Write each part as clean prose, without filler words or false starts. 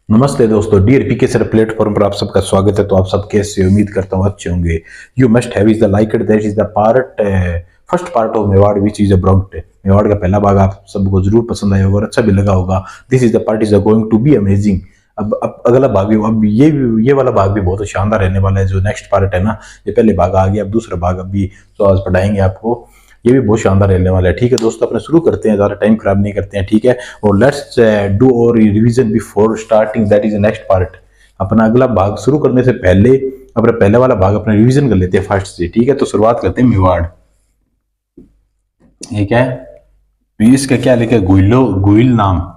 नमस्ते दोस्तों, DRP sir platform पर आप सबका स्वागत है। तो आप सब कैसे हो? उम्मीद करता हूँ अच्छे होंगे। You must have is the like it that is the part first part of Mewar which is about Mewar का पहला भाग आप सबको जरूर पसंद आया होगा और अच्छा भी लगा होगा। This is the part is going to be amazing. अब अगला भाग भी, अब ये वाला भाग भी बहुत शानदार रहने वाला है। जो नेक्स्ट पार्ट है ना, ये पहले भाग आ गया, अब दूसरा भाग अभी तो आज पढ़ाएंगे आपको। ये भी बहुत शानदार रहने वाला है। ठीक है दोस्तों, अपने शुरू करते हैं, ज़्यादा टाइम खराब नहीं करते हैं। ठीक है, और लेट्स डू और revision before starting that is next part. अपना अगला भाग शुरू करने से पहले अपना पहले वाला भाग अपना रिवीजन कर लेते हैं फास्ट से। ठीक है, तो शुरुआत करते हैं मेवाड़। ये क्या है? इसका क्या लिखा है? गुइल नाम।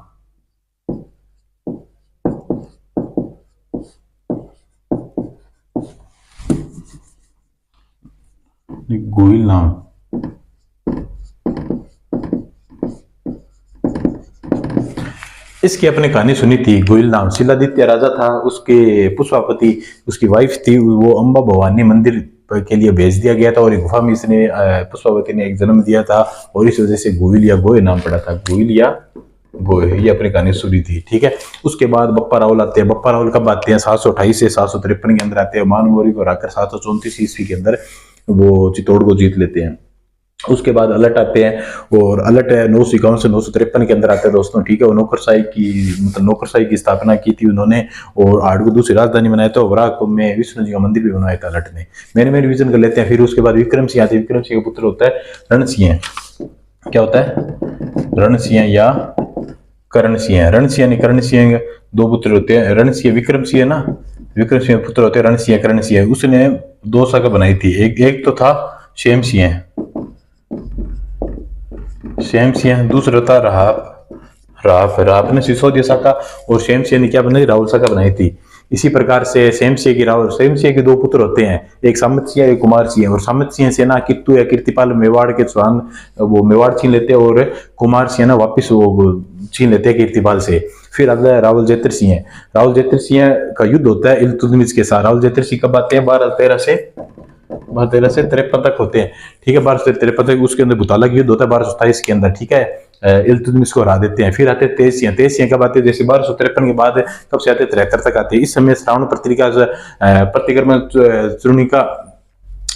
गुइल नाम इसकी अपने कहानी सुनी थी। गोइल नाम शिलादित्य राजा था, उसके पुष्पापति उसकी वाइफ थी, वो अंबा भवानी मंदिर के लिए भेज दिया गया था और एक गुफा में इसने पुष्पावती ने एक जन्म दिया था और इस वजह से गोइल या गोय नाम पड़ा था। गोइल या गोय, ये अपनी कहानी सुनी थी। ठीक है, उसके बाद बप्पा रावल आते हैं। बप्पा रावल कब आते हैं? 728 से 753 के अंदर आते हैं। मानमोरी को हराकर 734 ईस्वी के अंदर वो चित्तौड़ को जीत लेते हैं। उसके बाद अलट आते हैं और अलट 951 से 953 के अंदर आते हैं दोस्तों। ठीक है, वो नौकरशाही की स्थापना की थी उन्होंने और आड़ को दूसरी राजधानी बनाया था। वराक में विष्णु जी का मंदिर भी बनवाया था अलट ने। मैंने रिवीजन कर लेते हैं। फिर उसके बाद विक्रम सिंह आते हैं। विक्रम सिंह का पुत्र होता है रण सिंह। क्या होता है? रण सिंह या करण सिंह। रण सिंह यानी करण सिंह, दो पुत्र होते हैं। रण सिंह विक्रम सिंह ना, विक्रम सिंह पुत्र होते हैं रण सिंह करण सिंह। उसने दो शाखा बनाई थी। एक तो था शेम सिंह, शेम सिंह। दूसरा था राप ने सिसोदिया शाखा और शेम सिंह ने क्या बनाई? राहुल शाखा बनाई थी। इसी प्रकार से शेम सिंह के दो पुत्र होते हैं, एक सामत सिंह एक कुमार सिंह। और सामत सिंह से ना कित्तू या कीर्तिपाल मेवाड़ के चौहान वो मेवाड़ छीन लेते हैं और कुमार सिंह ना वापिस वो छीन लेते हैं कीर्तिपाल से। फिर अगला है रावल जेतर सिंह। रावल जेतर सिंह का युद्ध होता है इल्तुतमिश के साथ। रावल जेतर सिंह कब आते हैं? 1213 से 53 तक होते हैं। ठीक है, 1253 तक उसके अंदर भुताला की युद्ध होता है 1227 के अंदर। ठीक है, इल्तुतमिश को हरा देते हैं। फिर आते हैं तेज सिंह कब आते हैं? जैसे 1253 के बाद कब से आते हैं? 73 तक आते हैं। इस समय श्रावण प्रतिक्रमण चूर्णिका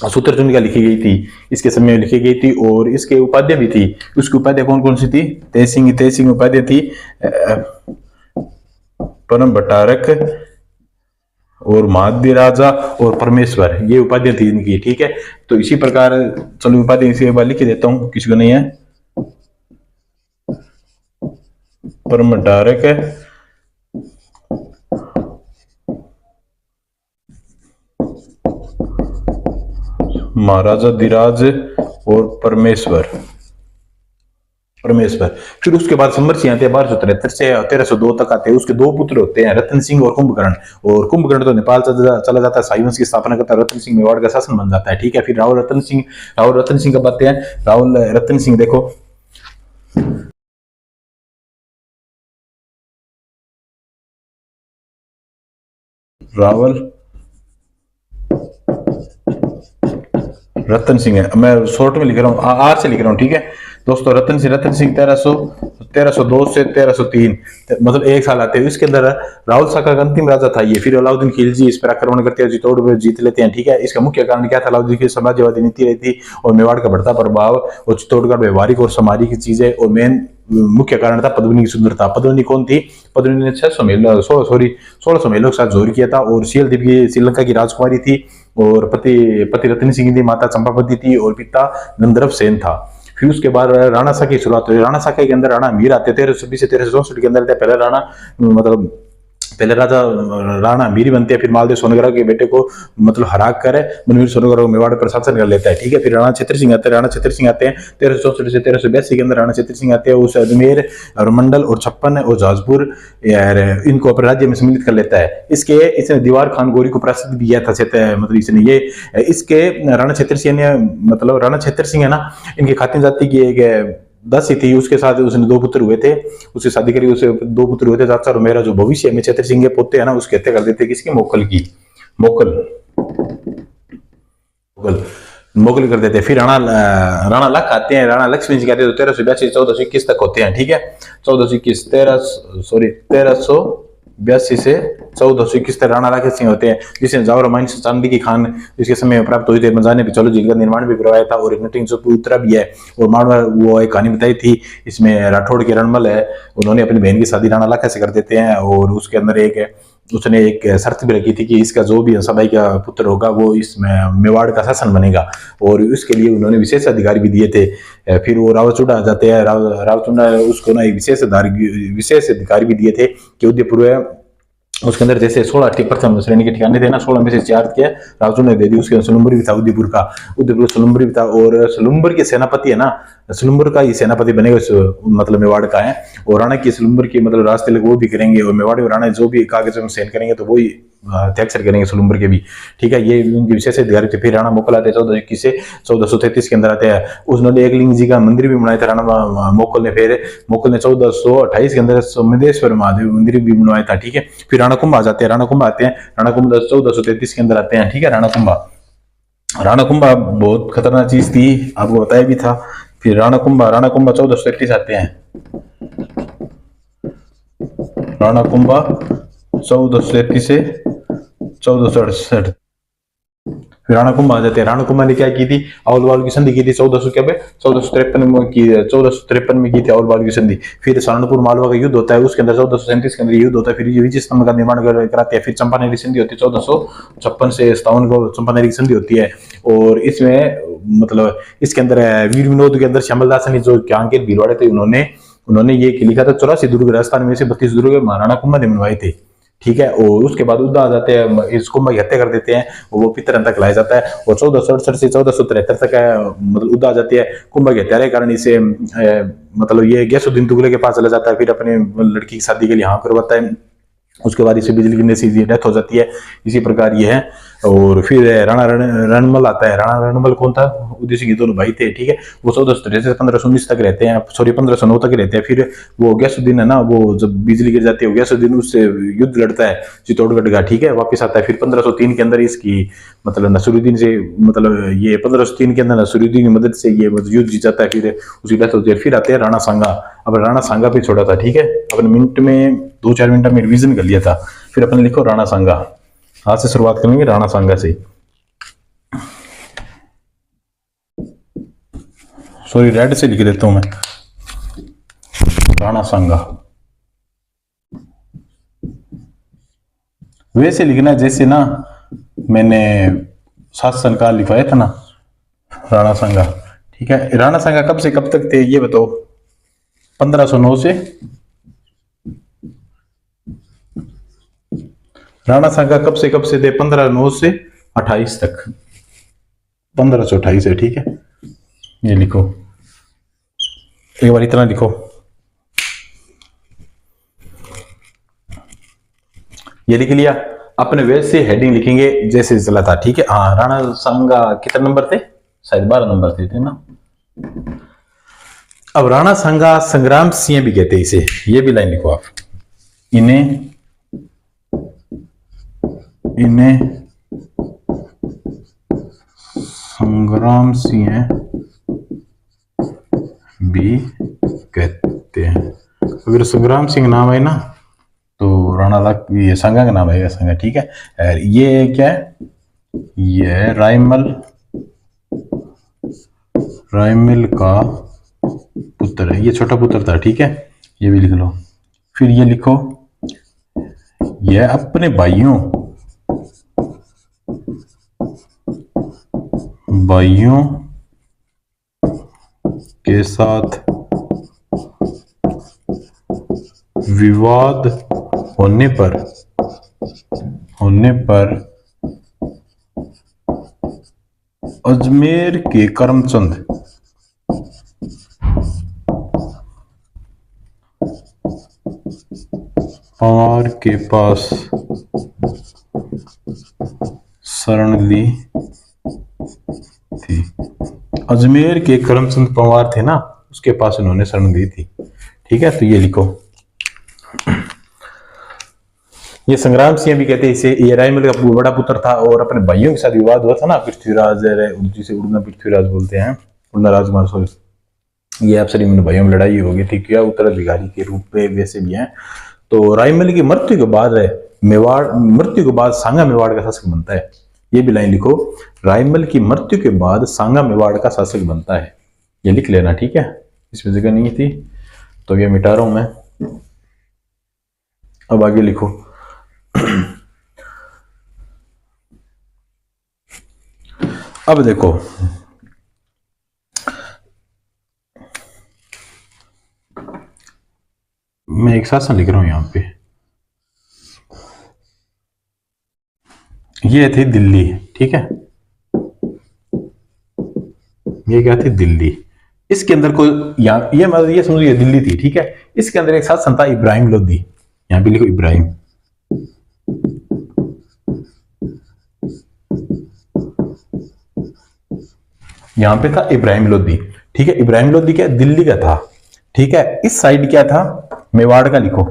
सूत्र चूर्णिका लिखी गई थी, इसके समय लिखी गई थी और इसके उपाध्याय भी थी। उसकी उपाध्याय कौन कौन सी थी? तेज सिंह उपाध्याय थी, परम भट्टारक और महाद्य राजा और परमेश्वर, ये उपाधियां थी इनकी। ठीक है, तो इसी प्रकार चलो उपाधि इसी बार लिख देता हूं, किसी को नहीं है। परम भट्टारक, महाराजा धीराज और परमेश्वर। फिर उसके बाद संबर सिंह आते हैं 1273 से 1302 तक आते हैं। उसके दो पुत्र होते हैं रतन सिंह और कुंभकर्ण। और कुंभकर्ण तो नेपाल चला जाता है, साई वंश की स्थापना करता है। रतन सिंह मेवाड़ का शासन बन जाता है। ठीक है, फिर रावल रतन सिंह कब आते हैं? रावल रतन सिंह देखो, रावल रतन सिंह है, मैं शॉर्ट में लिख रहा हूँ, आर से लिख रहा हूँ। ठीक है दोस्तों, रतन सिंह 1302 से 1303, मतलब एक साल आते हैं। इसके अंदर राहुल शाखा का अंतिम राजा था ये। फिर अलाउद्दीन खिलजी इस पर आक्रमण करते हैं, चित्तौड़ में जीत लेते हैं। ठीक है, इसका मुख्य कारण क्या था? अलाउद्दीन की साम्राज्यवादी नीति रही थी और मेवाड़ का बढ़ता प्रभाव और चित्तौड़गढ़ व्यवहारिक और सामाजिक चीजें। और मेन मुख्य कारण था पद्मिनी की सुंदरता। पद्मिनी कौन थी? पद्मिनी ने 1600 मेलों के साथ जोर किया था और सीलदीप की श्रीलंका की राजकुमारी थी और पति रतन सिंह थी, माता चंपावती थी और पिता गंधर्व सेन था। फिर उसके बाद राणा शाखा की शुरुआत हुई। राणा शाखा के अंदर राणा मीर आते 1320 से 1364 के अंदर। पहले राणा मतलब पहले राजा राणा मीरी बनते हैं। फिर मालदेव सोनगरा के बेटे को मतलब हरा कर मनवीर सोनगरा को मेवाड़ पर शासन कर लेता है। ठीक है, फिर राणा छत्र सिंह आते हैं 1364 से 1382 के अंदर। राणा छत्र सिंह आते हैं, उस अजमेर और मंडल और छप्पन और जाजपुर इनको अपने राज्य में सम्मिलित कर लेता है। इसने दीवार खान गोरी को पराजित भी किया था। मतलब इसने ये इसके राणा छत्र सिंह ने मतलब राणा छत्र सिंह है ना, इनकी खातिन जाति की एक 10 ही थी। उसके साथ उसने दो पुत्र हुए थे, उससे शादी करी, उसे दो पुत्र हुए थे। चाचा और मेरा जो भविष्य में छत्र सिंह के पोते है ना, उसकी हत्या कर देते। किसकी? मोगल कर देते हैं। फिर राणा लख आते हैं, राणा लक्ष्मण जी आते हैं, तो 1382 1421 तक होते हैं। ठीक है, 1321 82 से 1421 तक राणा लाखे सिंह होते हैं, जिसे जावर रामायण से चांदी की खान इसके समय में प्राप्त हुई थी। मंजा ने चलो झील का निर्माण भी करवाया था और एक नटिंग उतरा भी है। और मारवाड़ वो एक कहानी बताई थी, इसमें राठौड़ के रणमल है, उन्होंने अपनी बहन की शादी राणा लाखे से कर देते हैं और उसके अंदर उसने एक शर्त भी रखी थी कि इसका जो भी हंसाबाई का पुत्र होगा वो इसमें मेवाड़ का शासन बनेगा, और उसके लिए उन्होंने विशेष अधिकार भी दिए थे। फिर वो रावचुड़ा आ जाते हैं, रावचुड़ा उसको ना एक विशेष अधिकार भी दिए थे कि उदयपुर उसके अंदर जैसे 16 प्रथम श्रेणी के ठिकाने थे ना, 16 में से 4 के रावचुड़ ने दे दी। उसके सुलुम्बर भी था उदयपुर का, उदयपुर सुलुम्बर भी था, और सुलुम्बर के सेनापति है ना, सुलुम्बर का ही सेनापति बनेगा मतलब मेवाड़ का है। और राणा की सुलुम्बर की मतलब रास्ते लग वो भी करेंगे, और मेवाड़ और राणा जो भी कागज में सेन करेंगे तो वो ही हस्ताक्षर करेंगे सुलुम्बर के भी, ठीक है। ये उनकी विशेष अधिकारी थे। फिर राणा मोकल आते हैं 1421 से 1433 के अंदर आते हैं। उन्होंने एक लिंग जी का मंदिर भी बनाया था राणा मोकल ने। फिर मोकल ने 1428 के अंदर सोमेश्वर महादेव मंदिर भी बनवाया था, ठीक है। फिर राणा कुंभ आ जाते हैं, राणा कुंभ आते हैं, राणा कुंभ 1433 के अंदर आते हैं, ठीक है। राणा कुंभा बहुत खतरनाक चीज थी, आपको बताया भी था। फिर राणा कुंभा 1433 आते हैं, राणा कुंभा 1433 से 1468। फिर राणा कुंभा आ जाते हैं। राणा कुंभा ने क्या की थी, अवल बाल की संधि की थी 1453 में की, 1453 में की थी अवल बाल की संधि। फिर सहारनपुर मालवा का युद्ध होता है, उसके अंदर 1437 के अंदर युद्ध होता है। फिर विजय स्तंभ का निर्माण कराते हैं। फिर चंपानेर की संधि होती है 1456 से 57 को चंपानेर की संधि होती है। और इसमें मतलब इसके अंदर वीर विनोद के अंदर श्यामलदास ने जो कांकेर भीलवाड़े थे, उन्होंने ये लिखा था 84 दुर्ग राजस्थान में से 32 दुर्ग महाराणा कुंभा ने बनवाए थे, ठीक है। और उसके बाद उद्दा आ जाते हैं, इस कुंभ की हत्या कर देते हैं, वो पितरन तक लाया जाता है। और 1468 से 1473 तक मतलब उद्दा आ जाती है। कुंभ की हत्या के कारण इसे मतलब ये गैसुद्दीन तुगलक के पास चला जाता है। फिर अपने लड़की की शादी के लिए हाँ करवाता है। उसके बाद इसे बिजली गिरने से डेथ हो जाती है। इसी प्रकार ये है। और फिर राणा रणमल आता है। राणा रणमल कौन था, उदय सिंह के दोनों भाई थे, ठीक है। वो 1413 से 1519 तक रहते हैं, सॉरी 1509 तक रहते हैं। फिर वो गैसुद्दीन है ना, वो जब बिजली गिर जाती है, गैसुद्दीन उससे युद्ध लड़ता है चित्तौड़गढ़ का, ठीक है, वापिस आता है। फिर 1503 के अंदर इसकी मतलब नसरुद्दीन से मतलब ये 1503 के अंदर नसरुद्दीन की मदद से ये युद्ध जीत जाता है। फिर उसकी डेथ होती है। फिर आते हैं राणा सांगा। अब राणा सांगा पे छोड़ा था, ठीक है। अपने मिनट में 2-4 मिनट में रिवीजन कर लिया था। फिर अपने लिखो राणा सांगा। आज से शुरुआत करेंगे राणा सांगा से। सॉरी रेड से लिख देता हूं मैं, राणा सांगा। वैसे लिखना है जैसे ना मैंने शासन काल लिखवाया था ना, राणा सांगा, ठीक है। राणा सांगा कब से कब तक थे ये बताओ। 1509 से राणा सांगा कब से थे, 1509 से 28 तक, 1528 है, ठीक है। ये लिखो, एक बार इतना लिखो। ये लिख लिया। अपने वैसे हेडिंग लिखेंगे जैसे चला था, ठीक है। हाँ, राणा सांगा कितने नंबर थे, शायद 12 नंबर थे ना। अब राणा सांगा संग्राम सिंह भी कहते हैं इसे, ये भी लाइन लिखो आप। इन्हें संग्राम सिंह भी कहते हैं। अगर संग्राम सिंह नाम है ना तो राणा लाख ये सांगा का नाम आएगा, सांगा, ठीक है। ये क्या है, ये रायमल का पुत्र है, ये छोटा पुत्र था, ठीक है। ये भी लिख लो। फिर ये लिखो, ये अपने भाइयों के साथ विवाद होने पर अजमेर के करमचंद पंवार के पास शरण ली थी। अजमेर के करमचंद पंवार थे ना, उसके पास उन्होंने शरण दी थी, ठीक है। तो ये लिखो। ये संग्राम सिंह भी कहते हैं इसे। ये रायमल का बड़ा पुत्र था और अपने भाइयों के साथ विवाद हुआ था ना, पृथ्वीराज, जिसे उड़ना पृथ्वीराज बोलते हैं, उड़ना राजकुमार, सॉरी। ये अफसर इन भाइयों में लड़ाई हो गई थी, क्या उत्तराधिकारी के रूप में वैसे भी हैं। तो रायमल की मृत्यु के बाद मेवाड़, मृत्यु के बाद सांगा मेवाड़ का शासक बनता है। ये भी लाइन लिखो, रायमल की मृत्यु के बाद सांगा मेवाड़ का शासक बनता है, ये लिख लेना, ठीक है। इसमें जगह नहीं थी तो ये मिटा रहा हूं मैं। अब आगे लिखो। अब देखो, मैं एक शासन लिख रहा हूं यहां पे। ये थी दिल्ली, ठीक है, ये क्या थी, दिल्ली। इसके अंदर कोई ये मतलब ये समझो ये दिल्ली थी, ठीक है। इसके अंदर एक शासन था इब्राहिम लोदी, यहां पे लिखो इब्राहिम। यहां पे था इब्राहिम लोदी, ठीक है। इब्राहिम लोदी क्या दिल्ली का था, ठीक है। इस साइड क्या था, मेवाड़ का लिखो।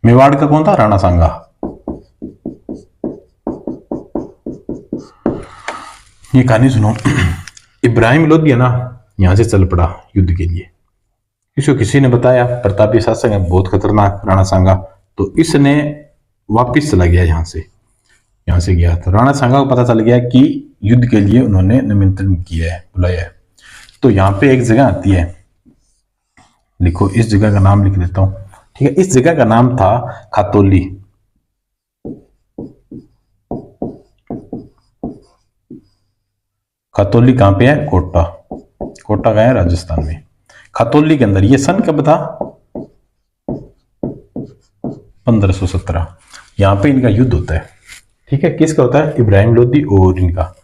मेवाड़ का कौन था, राणा सांगा। ये कहानी सुनो। इब्राहिम लोदी है ना, यहां से चल पड़ा युद्ध के लिए। इसको किसी ने बताया प्रतापी शासक है, बहुत खतरनाक राणा सांगा, तो इसने वापिस चला गया यहां से गया। तो राणा सांगा को पता चल गया कि युद्ध के लिए उन्होंने निमंत्रण किया है, बुलाया है। तो यहां पे एक जगह आती है, लिखो, इस जगह का नाम लिख देता हूं, ठीक है। इस जगह का नाम था खातौली। खातौली कहां पे है, कोटा। कोटा का है राजस्थान में। खातौली के अंदर ये सन कब था, 1517। यहां पे इनका युद्ध होता है, ठीक है। किसका होता है, इब्राहिम लोदी और इनका।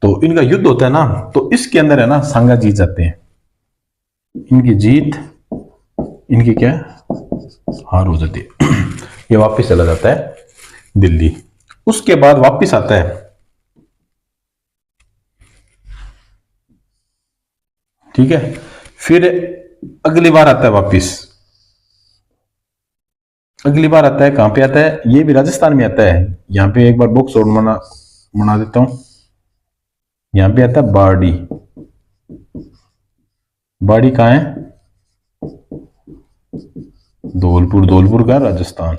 तो इनका युद्ध होता है ना, तो इसके अंदर है ना सांगा जीत जाते हैं। इनकी जीत, इनकी क्या हार हो जाती है। ये वापस चला जाता है दिल्ली। उसके बाद वापस आता है, ठीक है। फिर अगली बार आता है वापस, अगली बार आता है, कहां पे आता है, ये भी राजस्थान में आता है। यहां पे एक बार बॉक्स और बना देता हूं। यहां पे आता है बाड़ी। बाड़ी कहां है, धौलपुर, धौलपुर का राजस्थान।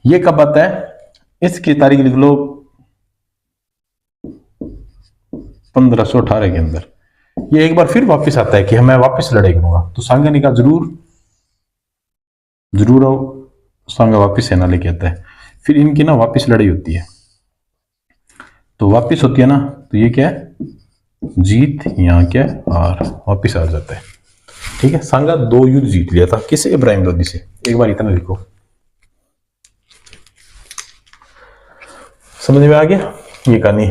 ये कब आता है, इसकी तारीख लिख लो, 1518 के अंदर। ये एक बार फिर वापस आता है कि मैं वापस लड़ाई करूंगा। तो सांगा ने कहा जरूर जरूर आओ। सांगा वापस सेना लेके आता है। फिर इनकी ना वापस लड़ाई होती है, तो वापस होती है ना, तो ये क्या है, जीत, यहां क्या है, हार, वापस आ जाता है, ठीक है। सांगा 2 युद्ध जीत लिया था, किससे, इब्राहिम लोदी से। एक बार इतना लिखो, समझ में आ गया ये कहानी।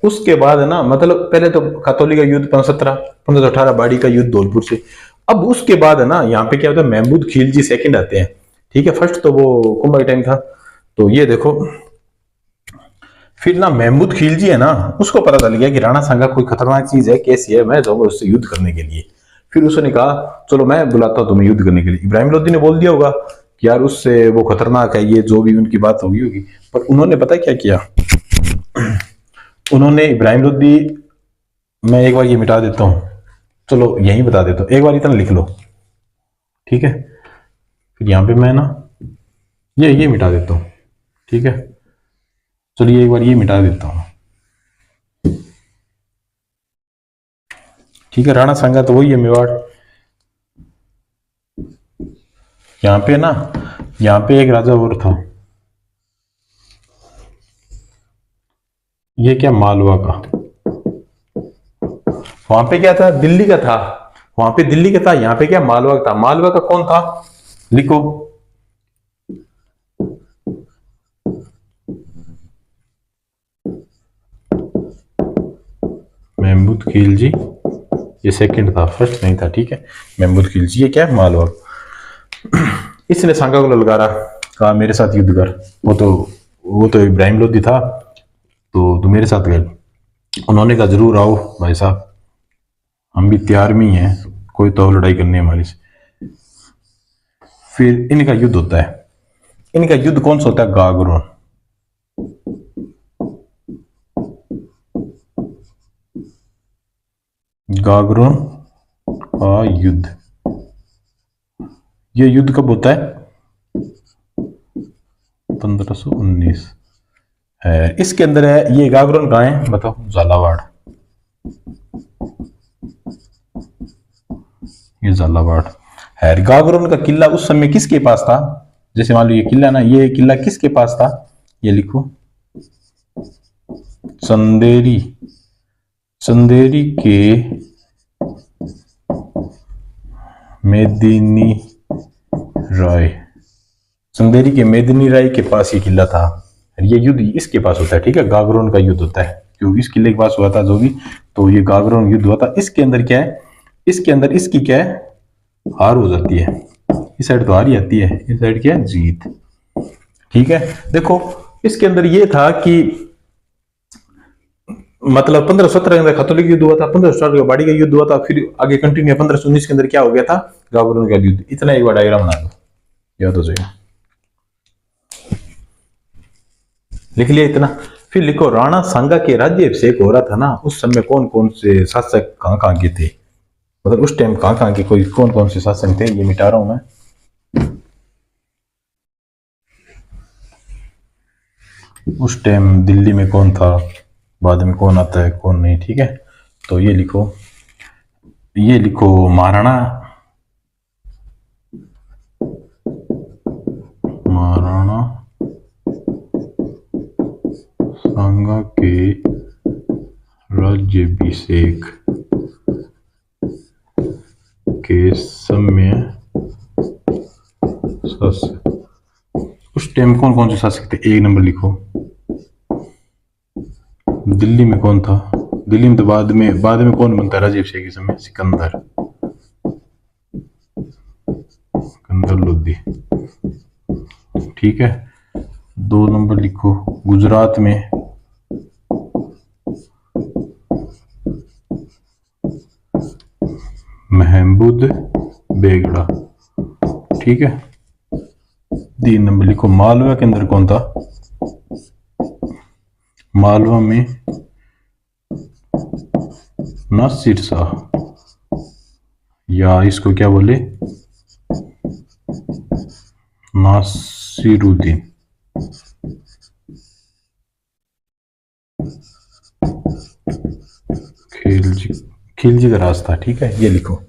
उसके बाद है ना, मतलब पहले तो खातौली का युद्ध 1518, बाड़ी का युद्ध धौलपुर से। अब उसके बाद है ना, यहाँ पे क्या होता है, महमूद खिलजी सेकंड आते हैं, ठीक है। फर्स्ट तो वो कुंभा टाइम था। तो ये देखो, फिर ना महमूद खिलजी है ना, उसको पता चल गया कि राणा सांगा कोई खतरनाक चीज है, कैसी है, मैं जाऊंगा उससे युद्ध करने के लिए। फिर उसने कहा चलो मैं बुलाता हूं तुम्हें युद्ध करने के लिए। इब्राहिम लोदी ने बोल दिया होगा कि यार उससे वो खतरनाक है, ये जो भी उनकी बात होगी। पर उन्होंने पता क्या किया, उन्होंने इब्राहिम लोदी, मैं एक बार ये मिटा देता हूं, चलो यही बता देता हूं, एक बार इतना लिख लो, ठीक है। फिर यहां पे मैं ना ये मिटा देता हूं, ठीक है। चलिए एक बार ये मिटा देता हूं, ठीक है। राणा सांगा तो वही है, मेवाड़। यहां पे ना, यहां पे एक राजा और था, ये क्या, मालवा का। वहां पे क्या था, दिल्ली का था, वहां पे दिल्ली का था। यहां पे क्या, मालवा का था। मालवा का कौन था, लिखो, महमूद खिलजी। ये सेकंड था, फर्स्ट नहीं था, ठीक है। महमूद खिलजी, ये क्या है, मालवा। इसने सांगा को ललकारा, कहा मेरे साथ युद्ध कर। वो तो इब्राहिम लोदी था, तो तू मेरे साथ गए। उन्होंने कहा जरूर आओ भाई साहब, हम भी तैयार में ही हैं, कोई तो लड़ाई करनी है हमारी से। फिर इनका युद्ध होता है। इनका युद्ध कौन सा होता है, गागरोन। गागरोन का युद्ध। ये युद्ध कब होता है? 1519 है। इसके अंदर है, ये गागरोन कहाँ है बताओ? झालावाड़। ये झालावाड़ है। गागरोन का किला उस समय किसके पास था? जैसे मान लो ये किला ना, ये किला किसके पास था? ये लिखो, चंदेरी। चंदेरी के मेदिनी राय, चंदेरी के मेदिनी राय के पास ये किला था। ये युद्ध इसके पास होता है, ठीक है, गागरोन का युद्ध होता है, क्योंकि इस किले के पास हुआ था जो भी, तो ये गागरोन युद्ध हुआ था। इसके अंदर क्या है? इसके अंदर इसकी क्या है? हार हो जाती है। इस साइड तो हार ही आती है, इस साइड क्या है? जीत। ठीक है, देखो इसके अंदर ये था कि मतलब 1517 के अंदर खतौली युद्ध हुआ था, 1517 का बाड़ी का युद्ध हुआ था, फिर आगे कंटिन्यू 1519 के अंदर क्या हो गया था? गागरोन का युद्ध। इतना एक बार डायग्राम बना दो, याद हो जाएगा। लिख लिया इतना? फिर लिखो, राणा सांगा के राज्याभिषेक हो रहा था ना, उस समय कौन कौन से शासक कहाँ कहाँ के थे, मतलब उस टाइम कहाँ कहाँ के कोई कौन कौन से शासक थे, ये मिटा रहा हूं मैं। उस टाइम दिल्ली में कौन था, बाद में कौन आता है कौन नहीं, ठीक है। तो ये लिखो, ये लिखो महाराणा सांगा के राज्याभिषेक के समय शासक, उस टाइम कौन कौन से शासक थे? एक नंबर लिखो, दिल्ली में कौन था? दिल्ली में तो बाद में कौन बनता है राज्याभिषेक के समय? सिकंदर लोधी, ठीक है। 2 नंबर लिखो, गुजरात में महमूद बेगड़ा, ठीक है। 3 नंबर लिखो, मालवा के अंदर कौन था? मालवा में नासिर शाह, या इसको क्या बोले, नासिरुद्दीन। खिलजी का रास्ता, ठीक है, ये लिखो।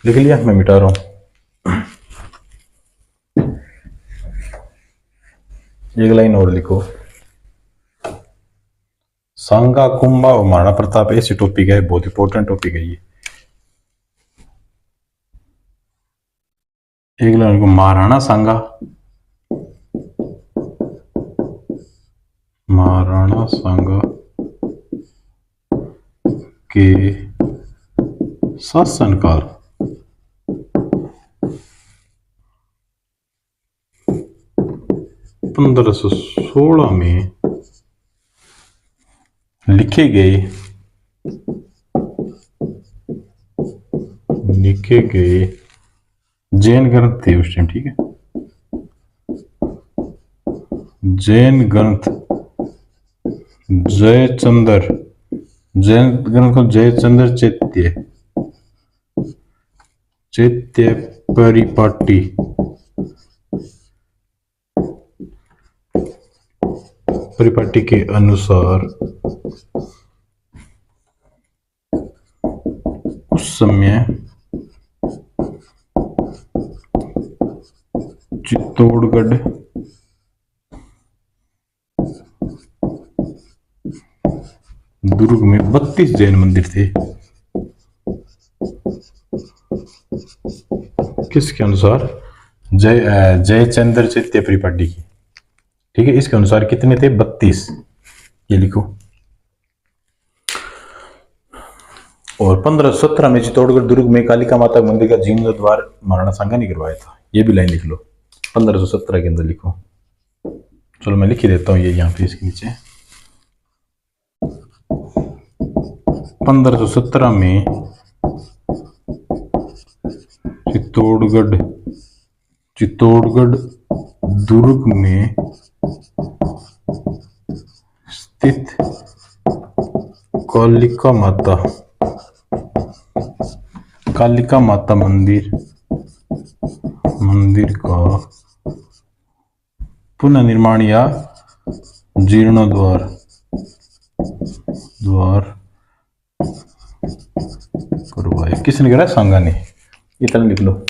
लिख लिया? मैं मिटा रहा हूं। एक लाइन और लिखो, सांगा, कुंभा और महाराणा प्रताप ऐसे टॉपिक है, बहुत इंपॉर्टेंट टॉपिक है ये। एक लाइन लिखो, महाराणा सांगा, महाराणा सांगा के शासनकाल 1516 में लिखे गए जैन ग्रंथ थे उस टाइम, ठीक है। जैन ग्रंथ जैन ग्रंथ को जयचंद्र चैत्य परिपाटी के अनुसार उस समय चित्तौड़गढ़ दुर्ग में 32 जैन मंदिर थे। किसके अनुसार? जयचंद्र चैत्य परिपाटी की, ठीक है। इसके अनुसार कितने थे? 32, ये लिखो। और 1517 में चित्तौड़गढ़ दुर्ग में कालिका माता मंदिर का जीर्णोद्धार महाराणा सांगा ने करवाया था, ये भी लाइन लिख लो, 1517 के अंदर लिखो। चलो मैं लिख ही देता हूँ ये यहाँ पे इसके नीचे। 1517 में चित्तौड़गढ़ चित्तौड़गढ़ दुर्ग में स्थित कालिका माता मंदिर का पुनर्निर्माण या जीर्णोद्धार करवाया। किसने करा? संघा ने। इतना लिख लो।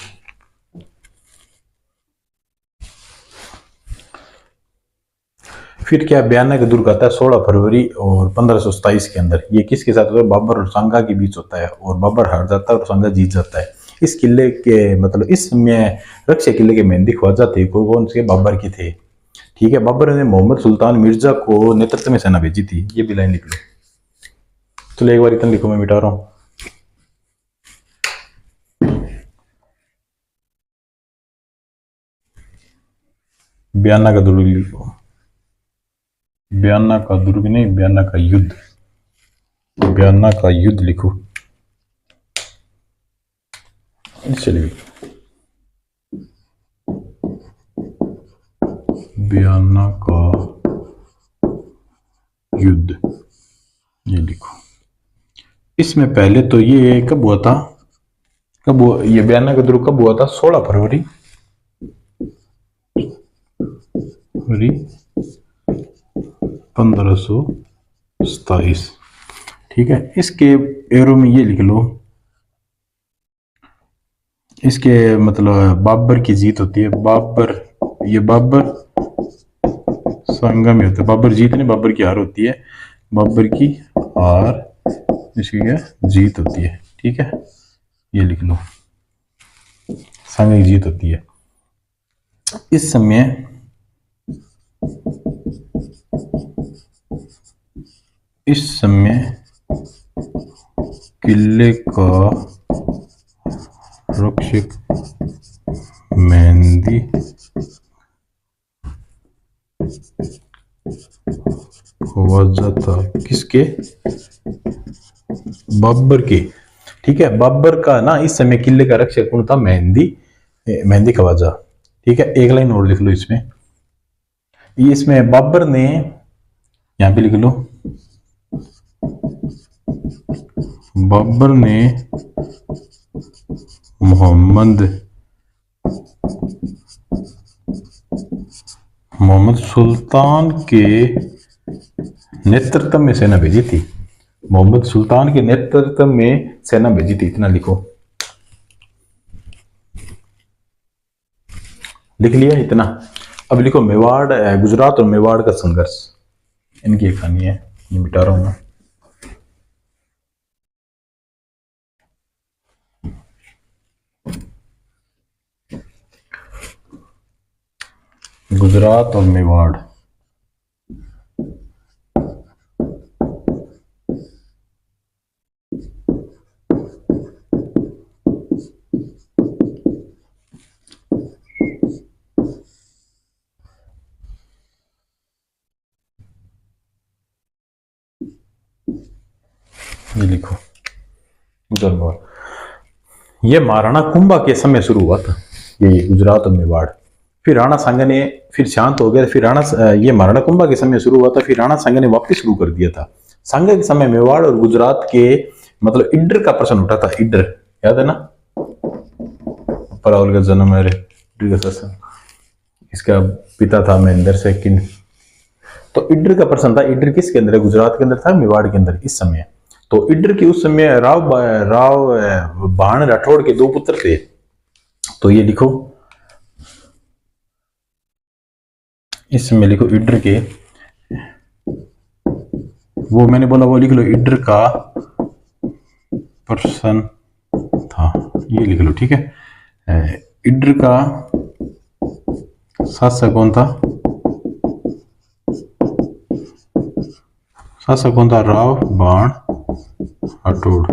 फिर क्या बयाना का दुर्ग आता है 16 फरवरी और 1527 के अंदर। ये किसके साथ होता है? बाबर और संघा के बीच होता है, और बाबर हार जाता है और संघा जीत जाता है। इस किले के मतलब इस समय रक्षा किले के मेहंदी ख्वाजा थे, कौन से? बाबर के थे। ठीक है। बाबर ने मोहम्मद सुल्तान मिर्जा को नेतृत्व में सेना भेजी थी। ये भी लाइन लिख लो। चलो एक बार इतना लिखो, मैं मिटा रहा हूं। बयाना का दुर्ग लिखो। बयाना का दुर्ग नहीं, बयाना का युद्ध। बयाना का युद्ध लिखो। चलिए, बयाना का युद्ध ये लिखो। इसमें पहले तो ये कब हुआ था? ये बयाना का दुर्ग कब हुआ था? 16 फरवरी 1527। ठीक है। इसके एरो में ये लिख लो, इसके मतलब बाबर की जीत होती है। ये बाबर संगम में होता है। बाबर जीत नहीं, बाबर की हार होती है। बाबर की हार, इसकी क्या? जीत होती है। ठीक है। ये लिख लो, संघ की जीत होती है। इस समय किले का रक्षक मेहंदी ख्वाजा था। किसके? बाबर के। ठीक है। बाबर का ना इस समय किले का रक्षक कौन था? मेहंदी ख्वाजा। ठीक है। एक लाइन और लिख लो इसमें। ये इसमें बाबर ने, यहां पे लिख लो, बाबर ने मोहम्मद सुल्तान के नेतृत्व में सेना भेजी थी। मोहम्मद सुल्तान के नेतृत्व में सेना भेजी थी। इतना लिखो। लिख लिया इतना। अब लिखो मेवाड़, गुजरात और मेवाड़ का संघर्ष। इनकी एक कहानी है, ये मिटा रहा हूं मैं। गुजरात और मेवाड़। ये लिखो गुजरात। ये महाराणा कुंभा के समय शुरू हुआ था, ये गुजरात और मेवाड़। फिर राणा सांगा ने, फिर शांत हो गया। फिर ये महाराणा कुंभा के समय शुरू हुआ था, फिर राणा सांगा ने वापस शुरू कर दिया था। सांगा के समय मेवाड़ और गुजरात के मतलब इड्र का प्रश्न उठा था। इड्र याद है ना? परावल का जन्म है, इसका पिता था महेंद्र सेकंड। तो इड्र का प्रश्न था। इड्र किसके अंदर है? गुजरात के अंदर था, मेवाड़ के अंदर इस समय। तो इड्र की उस समय राव बाण राठौड़ के 2 पुत्र थे। तो ये लिखो, इसमें लिखो इड्र के, वो मैंने बोला वो लिख लो, इड्र का प्रश्न था। ये लिख लो। ठीक है। इड्र का शासक कौन था? शासक कौन था? राव बाण राठौड़।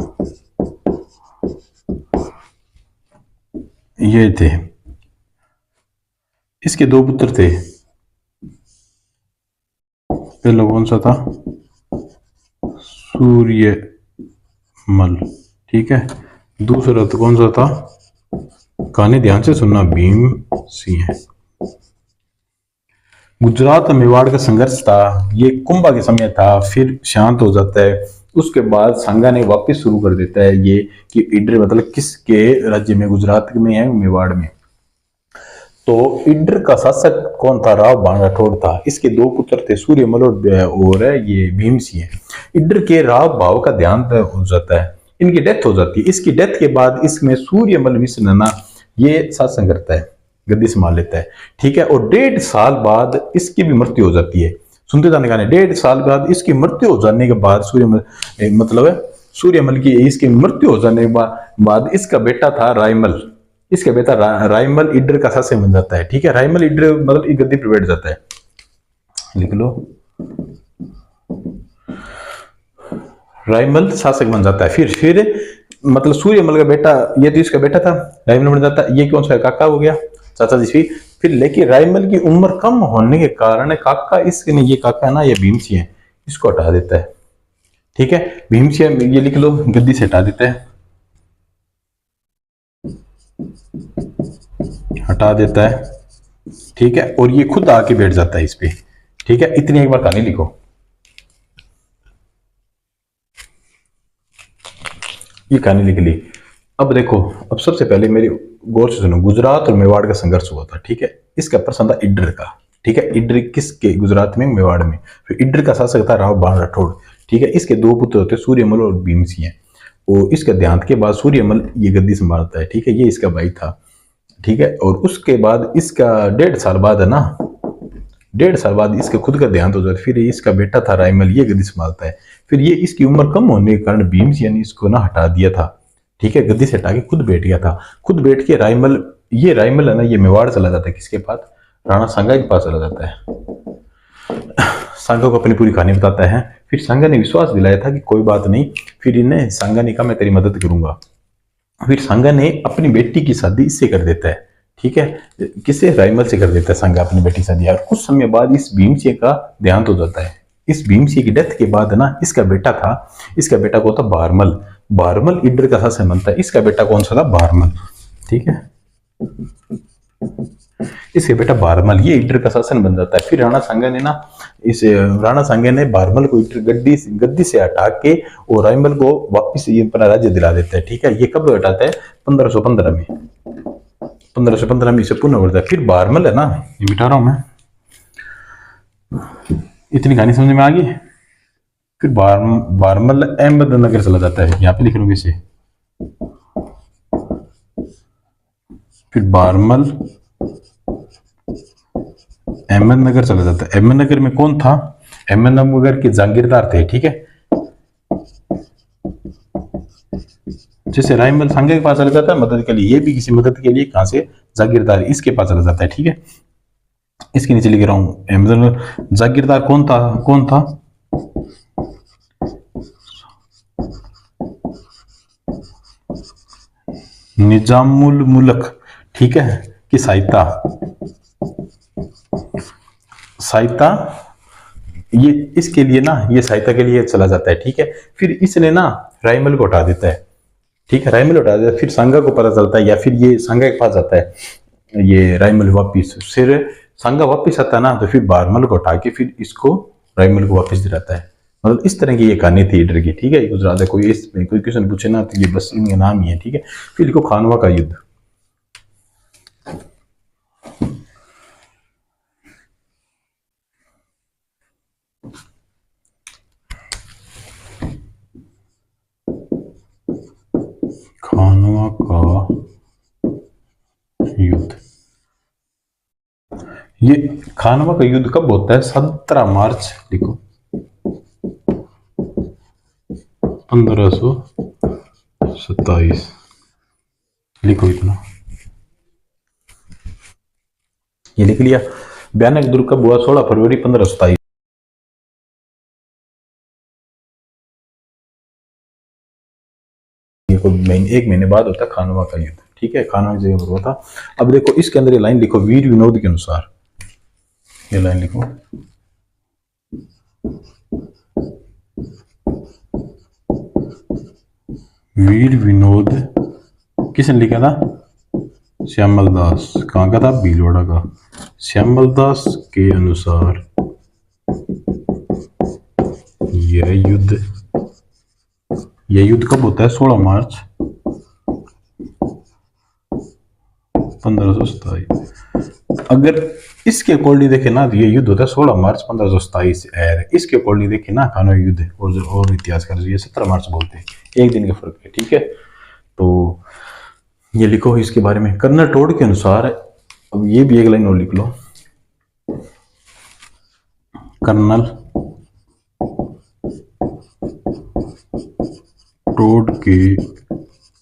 ये थे। इसके 2 पुत्र थे। पहला कौन सा था? सूर्यमल। ठीक है। दूसरा तो कौन सा था? कहानी ध्यान से सुनना, भीम सिंह। गुजरात और मेवाड़ का संघर्ष था, ये कुंभा के समय था, फिर शांत हो जाता है। उसके बाद सांगा ने वापस शुरू कर देता है ये कि इड्र मतलब किसके राज्य में, गुजरात में है मेवाड़ में। तो इड्र का शासक कौन था? राव बाण राठौड़ था। इसके दो पुत्र थे, सूर्यमल और ये भीम सिंह। इड्र के राव भाव का ध्यान हो जाता है, इनकी डेथ हो जाती है। इसकी डेथ के बाद इसमें सूर्यमल मिश्र ये शासन करता है, गद्दी संभाल लेता है, ठीक है। और 1.5 साल बाद इसकी भी मृत्यु हो जाती है। सुनते जाने का, 1.5 साल बाद इसकी मृत्यु हो जाने के बाद सूर्यमल मतलब है सूर्यमल की इसकी मृत्यु हो जाने के बाद इसका बेटा था रायमल। इसका बेटा रायमल इड्र का शासक बन जाता है, ठीक है। रायमल इड्र मतलब एक गद्दी पर बैठ जाता है, लिख लो। रायमल शासक बन जाता है। फिर मतलब सूर्यमल का बेटा, ये तो इसका बेटा था, रायमल बन जाता है। ये कौन सा काका हो गया, चाचा जी। फिर लेकिन रायमल की उम्र कम होने के कारण काका इसने, ये काका है ना, ये भीम सिंह है, इसको हटा देता है, ठीक है। भीम सिंह ये लिख लो, गद्दी से हटा देता है, हटा देता है, ठीक है। और ये खुद आके बैठ जाता है इस पे, ठीक है। इतनी एक बार कहानी लिखो। ये कहानी लिख ली। अब देखो, अब सबसे पहले मेरी गौर से सुनो। गुजरात और मेवाड़ का संघर्ष हुआ था, ठीक है। इसका प्रश्न था इड्र का, ठीक है। इड्र किसके? गुजरात में, मेवाड़ में। फिर इड्र का शासक था राव बाण राठौड़, ठीक है। इसके दो पुत्र होते सूर्यमल और भीम सिंह। और इसके देहांत के बाद सूर्यमल ये गद्दी संभालता है, ठीक है। ये इसका भाई था, ठीक है। और उसके बाद इसका 1.5 साल बाद है ना, 1.5 साल बाद इसके खुद का देहांत हो जाता है। फिर इसका बेटा था रायमल, ये गद्दी संभालता है। फिर ये इसकी उम्र कम होने के कारण भीम सिंह ने इसको ना हटा दिया था, ठीक है। गद्दी से हटा के खुद बैठ गया था। खुद बैठ के रायमल, ये रायमल है ना, ये मेवाड़ चला जाता है। किसके पास? राणा सांगा के पास चला जाता है। सांगा को अपनी पूरी कहानी बताता है। फिर सांगा ने विश्वास दिलाया था कि कोई बात नहीं। फिर इन्हें सांगा ने कहा मैं तेरी मदद करूंगा। फिर सांगा ने अपनी बेटी की शादी इससे कर देता है, ठीक है। किसे? रायमल से कर देता है सांगा अपनी बेटी की शादी। और कुछ समय बाद इस भीम सिंह का देहांत हो जाता है। इस भीम सिंह की डेथ के बाद ना, इसका बेटा था, इसका बेटा कौन था? बारमल। बारमल इड्र का शासक बनता है। इसका बेटा कौन सा था? बारमल, ठीक है। इसके बेटा बारमल ये इड्र का शासन बन जाता है। फिर राणा सांगा ने ना, इस राणा सांगा ने बारमल को गद्दी से हटा के और रायमल को वापिस ये अपना राज्य दिला देता है, ठीक है। ये कब हटाता है? 1515 में। 1515 में इसे पुनः करता है। फिर बारमल है ना, ये मिटा रहा हूं मैं, इतनी कहानी समझ में आ गई। फिर बारमल अहमदनगर चला जाता है, यहाँ पे लिख लूंगी इसे। फिर बारमल अहमदनगर चला जाता है। अहमदनगर में कौन था? अहमदनगर के जागीरदार थे, ठीक है। जैसे रायमल सांगा के पास चला जाता है मदद के लिए, ये भी किसी मदद के लिए कहां से? जागीरदार इसके पास चला जाता है, ठीक है। इसके नीचे लिख रहा हूं अहमदनगर। जागीरदार कौन था? कौन था? निजामुल मुल्क, ठीक है। कि सहायता, सहायता ये इसके लिए ना, ये सहायता के लिए चला जाता है, ठीक है। फिर इसने ना रायमल को हटा देता है, ठीक है। रायमल हटा देता है। फिर सांगा को पता चलता है, या फिर ये सांगा के पास जाता है ये रायमल वापिस। फिर सांगा वापिस आता है ना, तो फिर बारमल को हटा के फिर इसको रायमल को वापिस दिलाता है। मतलब इस तरह की ये कहानी थी इड्र की, ठीक है। गुजरात है, कोई क्वेश्चन पूछे ना तो ये बस इनके नाम ही है, ठीक है। फिर लिखो खानवा का युद्ध। खानवा का युद्ध, ये खानवा का युद्ध कब होता है? 17 मार्च, लिखो 1527, लिखो इतना, ये लिख लिया। भयानक दुर्ग कब हुआ? 16 फरवरी 1527। एक महीने बाद होता है खानवा का युद्ध, ठीक है। खानवा की जगह पर हुआ था। अब देखो इसके अंदर ये लाइन लिखो, वीर विनोद के अनुसार, ये लाइन लिखो। वीर विनोद किसने लिखा था? श्यामल दास कहाँ का था? भीलवाड़ा का। श्यामल दास के अनुसार यह युद्ध कब होता है? 16 मार्च 1527। अगर इसके अकॉर्डिंग देखे ना तो ये युद्ध होता है 16 मार्च 1527। इसके अकॉर्डिंग देखे ना खानवा युद्ध और इतिहासकार ये 17 मार्च बोलते हैं, एक दिन का फर्क है। ठीक है, तो ये लिखो इसके बारे में। कर्नल टोड के अनुसार, अब ये भी एक लाइन और लिख लो। कर्नल टोड के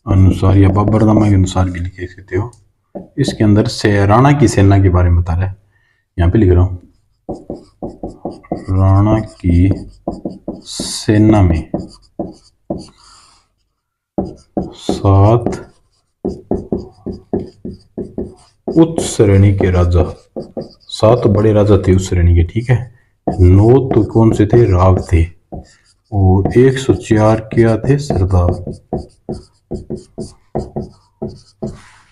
अनुसार या बाबरनामा के अनुसार भी लिख सकते हो। इसके अंदर से राणा की सेना के बारे में बता रहा है, यहाँ पे लिख रहा हूं। राणा की सेना में 7 उच्च श्रेणी के राजा, 7 बड़े राजा थे उस श्रेणी के। ठीक है, 9 तो कौन से थे? राव थे। और 104 क्या थे? सरदार।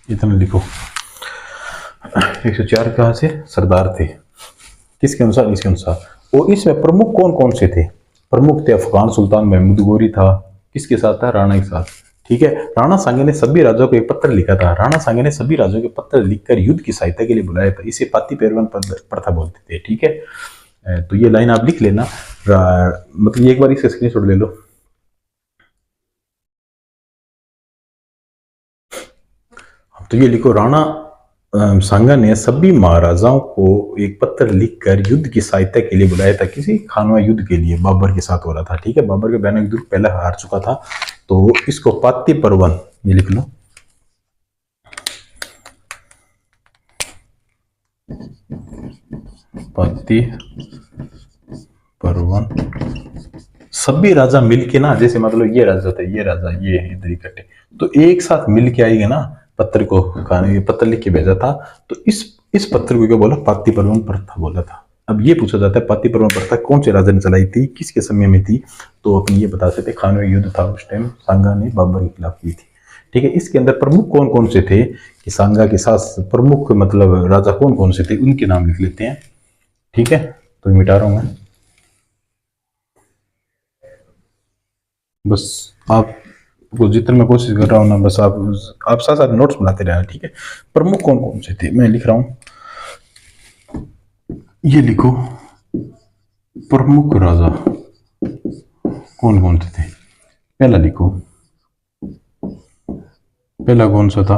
इतना लिखो, 104 कहाँ से? सरदार थे। किसके अनुसार? इसके अनुसार। और इसमें प्रमुख कौन कौन से थे? प्रमुख थे अफगान सुल्तान महमूद गोरी था। किसके साथ था? राणा के साथ। ठीक है, राणा सांगे ने सभी राजाओं को एक पत्र लिखा था। राणा सांगे ने सभी राजाओं के पत्र लिखकर युद्ध की सहायता के लिए बुलाया था। इसे पाती पेरवन प्रथा बोलते थे। ठीक है, तो ये लाइन आप लिख लेना, मतलब एक बार इसका स्क्रीनशॉट ले लो। तो ये लिखो, राणा सांगा ने सभी महाराजाओं को एक पत्र लिखकर युद्ध की सहायता के लिए बुलाया था। किसी खानवा युद्ध के लिए बाबर के साथ हो रहा था। ठीक है, बाबर का भयानक युद्ध पहले हार चुका था, तो इसको पाती परवन ये लिख लो। पाती परवन। सभी राजा मिलके ना, जैसे मतलब ये राजा था, ये राजा, ये इधर इकट्ठे, तो एक साथ मिलके आएंगे ना। पत्र को पत्र लिख के भेजा था, तो इस पत्र को क्या बोला? पाती परवन प्रथा बोला था। अब ये पूछा जाता है पाती परवन प्रथा कौन से राजा ने चलाई थी, किसके समय में थी? तो अपन ये बता सकते खानवा युद्ध था उस टाइम, सांगा ने बाबर के खिलाफ की थी। ठीक है, इसके अंदर प्रमुख कौन कौन से थे कि सांगा के साथ प्रमुख मतलब राजा कौन कौन से थे, उनके नाम लिख लेते हैं। ठीक है, तो मिटा रहा हूं मैं, बस आप वो जितना मैं कोशिश कर रहा हूँ ना, बस आप साथ साथ नोट्स बनाते रहना। ठीक है, प्रमुख कौन कौन से थे मैं लिख रहा हूँ, ये लिखो। प्रमुख राजा कौन कौन से थे? पहला लिखो, पहला कौन सा था?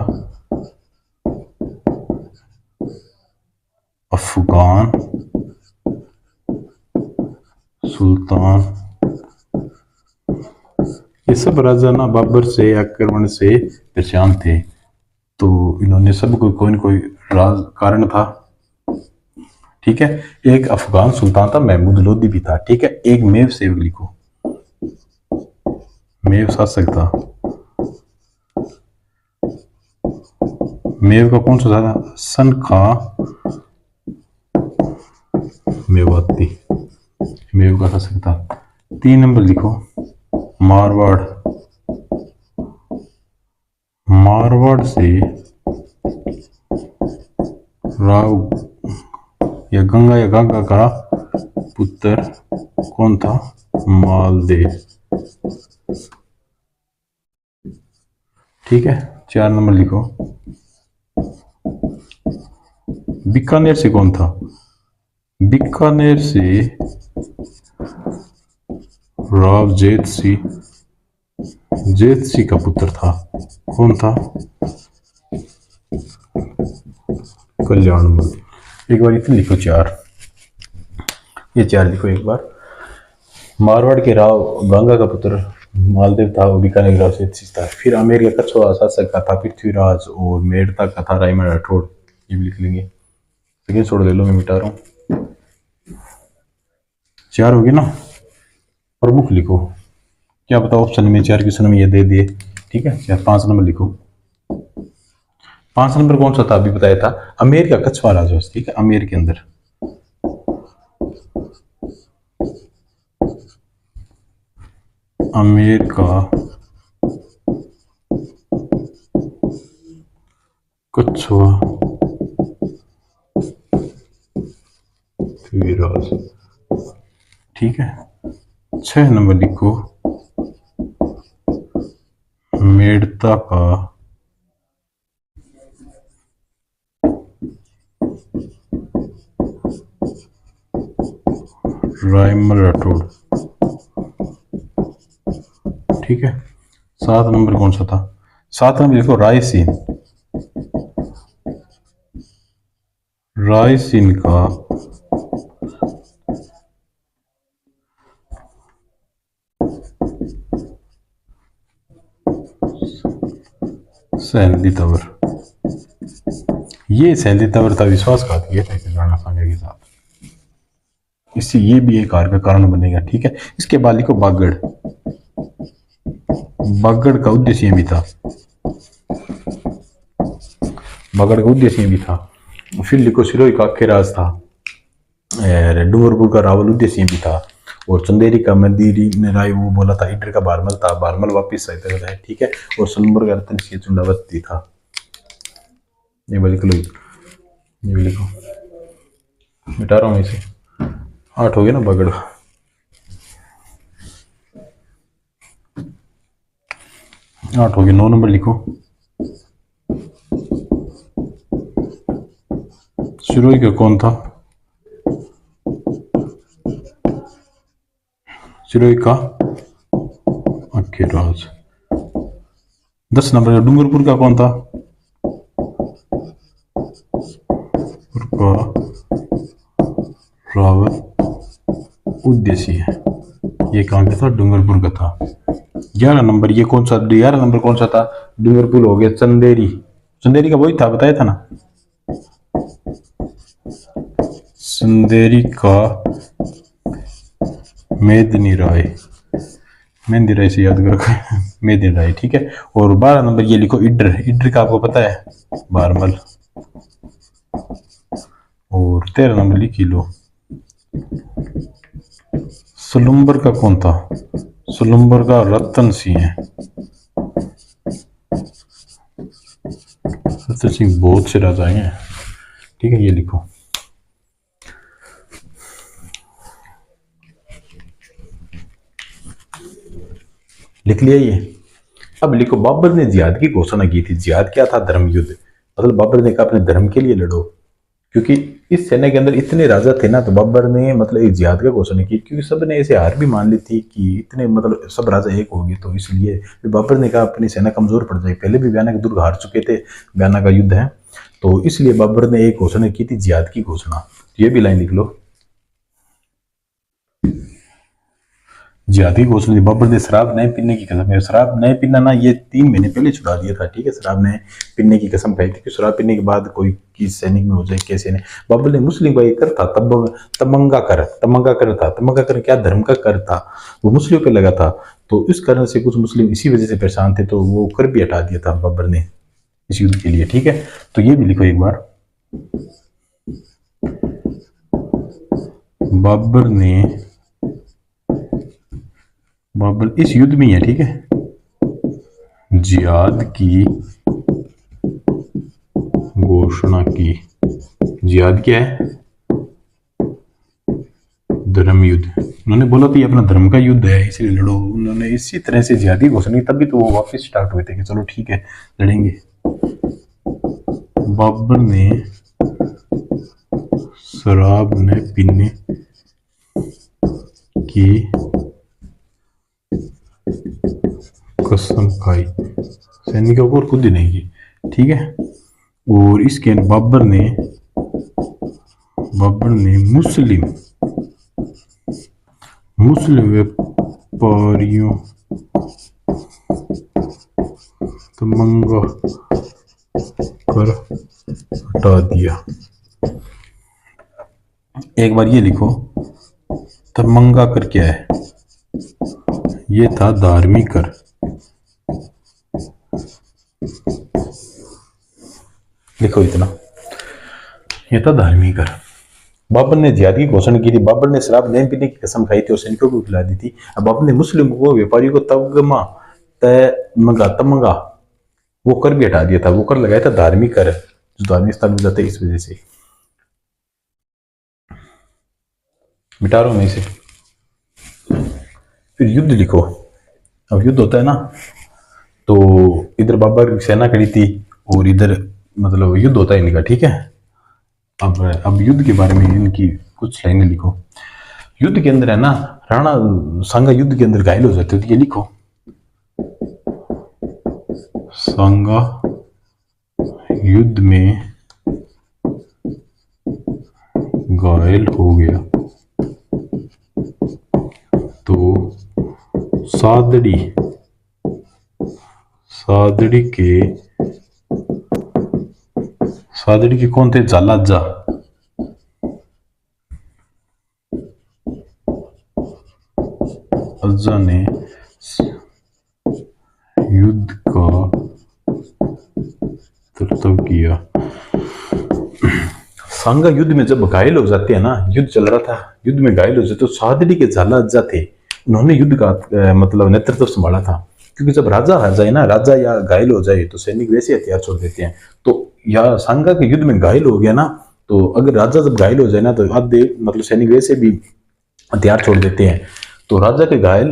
अफगान सुल्तान। ये सब राजा ना बाबर से आक्रमण से परेशान थे, तो इन्होंने सब कोई न कोई राज कारण था। ठीक है, एक अफगान सुल्तान था, महमूद लोदी भी था। ठीक है, एक मेव सेवक लिखो, मेव शासक था। मेव का कौन सा था? सन खां मेवाती, मेव का शासक था। 3 नंबर लिखो, मारवाड़। मारवाड़ से राव या गंगा का पुत्र कौन था? मालदेव। ठीक है, 4 नंबर लिखो, बीकानेर से कौन था? बीकानेर से राव जेत सिंह का पुत्र था। कौन था? कल्याण। एक बार इतने लिखो 4, ये 4 लिखो एक बार। मारवाड़ के राव गंगा का पुत्र मालदेव था, वो बीकानेर राव से था। फिर आमेर का कछुआ शासक का था पृथ्वीराज, और मेड़ता का था रायमल राठौड़। ये भी लिख लेंगे, लेकिन छोड़ दे लो, मैं मिटा रहा हूँ। 4 हो गए ना। प्रमुख लिखो, क्या पता ऑप्शन में 4 क्वेश्चन में ये दे दिए। ठीक है, 5 नंबर लिखो। 5 नंबर कौन सा था? अभी बताया था, अमेर का कछुआ राजा। ठीक है, अमेर के अंदर अमेर का कछुआ फिरोज। ठीक है, 6 नंबर लिखो, मेड़ता का राइमल राठौड़। ठीक है, 7 नंबर कौन सा था? 7 नंबर देखो, रायसीन। रायसीन का सैंदी तवर। ये सैंदी तवर था विश्वासघात किया था राणा सांगा के साथ, इससे ये भी एक हार का कारण बनेगा। ठीक है, इसके बाद लिखो बागड़। बागड़ का उद्देश्य भी था, बागड़ का उद्देश्य भी था। फिर लिखो सिरोही का आखेराज था, डूंगरपुर का रावल उद्देश्य भी था, और चंदेरी का मंदिरी ने राय वो बोला था, इडर का बारमल था, बारमल वापिस सहित है। ठीक है, और सोनपुर का रतन सिंह चुंडावती था। ये भी लिख लो, ये भी लिखो, मिटा रहा हूँ इसे। 8 हो गया ना बागड़। 8 हो गया। 9 नंबर लिखो, सिरोही का कौन था? सिरोही का आखेराज। 10 नंबर डूंगरपुर का कौन था? रावल उद्देश्य है, ये कहाँ का था? डूंगरपुर का था। 11 नंबर ये कौन सा? 11 नंबर कौन सा था? डूंगरपुर हो गया। चंदेरी, चंदेरी का वही था, बताया था ना। चंदेरी का मेदिनी राय, मेहंदी राय से याद करो, मेदिनी राय। ठीक है, और 12 नंबर ये लिखो, इडर। इडर का आपको पता है, बारमल। और 13 नंबर लिख लो, सुलुम्बर का कौन था? सुलुम्बर का रतन सिंह है। रतन सिंह बहुत से राजा हैं। ठीक है, ये लिखो। लिख लिया ये। अब लिखो, बाबर ने जिहाद की घोषणा की थी। जिहाद क्या था? धर्म युद्ध। मतलब बाबर ने कहा अपने धर्म के लिए लड़ो, क्योंकि इस सेना के अंदर इतने राजा थे ना, तो बाबर ने मतलब एक जिहाद का घोषणा की, क्योंकि सब ने ऐसे हार भी मान ली थी कि इतने मतलब सब राजा एक हो गए, तो इसलिए बाबर ने कहा अपनी सेना कमजोर पड़ जाए। पहले भी बयाना के दुर्ग हार चुके थे, बयाना का युद्ध है, तो इसलिए बाबर ने एक घोषणा की थी, जिहाद की घोषणा। ये भी लाइन लिख लो, जिहादी घोषणा। बाबर ने शराब नहीं पीने की कसम, शराब नहीं पीना ना, ये 3 महीने पहले छुड़ा दिया था। ठीक है, शराब नहीं पीने की कसम खाई थी कि शराब पीने के बाद कोई किस सैनिक में हो जाए, कैसे नहीं। बाबर ने मुस्लिम का एक कर था, तब तमंगा कर, तमंगा कर था। तमंगा कर क्या? धर्म का कर था, वो मुस्लिम पे लगा था, तो इस कारण से कुछ मुस्लिम इसी वजह से परेशान थे, तो वो कर भी हटा दिया था बाबर ने इस युद्ध के लिए। ठीक है, तो ये भी लिखो एक बार, बाबर इस युद्ध में है। ठीक है, जिहाद की घोषणा की। जिहाद क्या है? धर्म युद्ध। उन्होंने बोला था ये अपना धर्म का युद्ध है, इसलिए लड़ो। उन्होंने इसी तरह से जिहादी घोषणा की, तभी तो वो वापस स्टार्ट हुए थे कि चलो ठीक है लड़ेंगे। बाबर ने शराब न पीने की कसम खाई, सैनिकों को, और खुद ही नहीं की। ठीक है, और इसके बाबर ने मुस्लिम व्यापारियों तमंगा कर हटा दिया। एक बार ये लिखो, तमंगा कर क्या है? ये था धार्मिक कर। लिखो इतना, ये था धार्मिक कर। बाबर ने जिहाद की घोषणा की थी, बाबर ने शराब नहीं पीने की कसम खाई थी और सैनिकों को खिला दी थी। अब बाबर ने मुस्लिम को, व्यापारियों को तमंगा वो कर भी हटा दिया था, वो कर लगाया था धार्मिक कर, जो धार्मिक स्थान में जाते हैं, इस वजह से मिटा रहा हूं मैं इसे। फिर युद्ध लिखो। अब युद्ध होता है ना, तो इधर बाबर की सेना खड़ी थी और इधर मतलब युद्ध होता है इनका, ठीक है। अब युद्ध के बारे में इनकी कुछ लाइनें लिखो। युद्ध के अंदर है ना, राणा सांगा युद्ध के अंदर घायल हो जाते हो, तो ये लिखो, सांगा युद्ध में घायल हो गया तो सादड़ी के कौन थे, जालाजा, अज्जा ने युद्ध का तरतब किया। सांगा युद्ध में जब घायल हो जाते हैं ना, युद्ध चल रहा था, युद्ध में घायल हो जाते तो सादड़ी के झाला अज्जा थे, उन्होंने युद्ध का मतलब नेतृत्व संभाला था। क्योंकि जब राजा हार जाए ना, राजा या घायल हो जाए तो सैनिक वैसे हथियार छोड़ देते हैं। तो या सांगा के युद्ध में घायल हो गया ना, तो अगर राजा जब घायल हो जाए ना, तो आधे मतलब सैनिक वैसे भी हथियार छोड़ देते हैं। तो राजा के घायल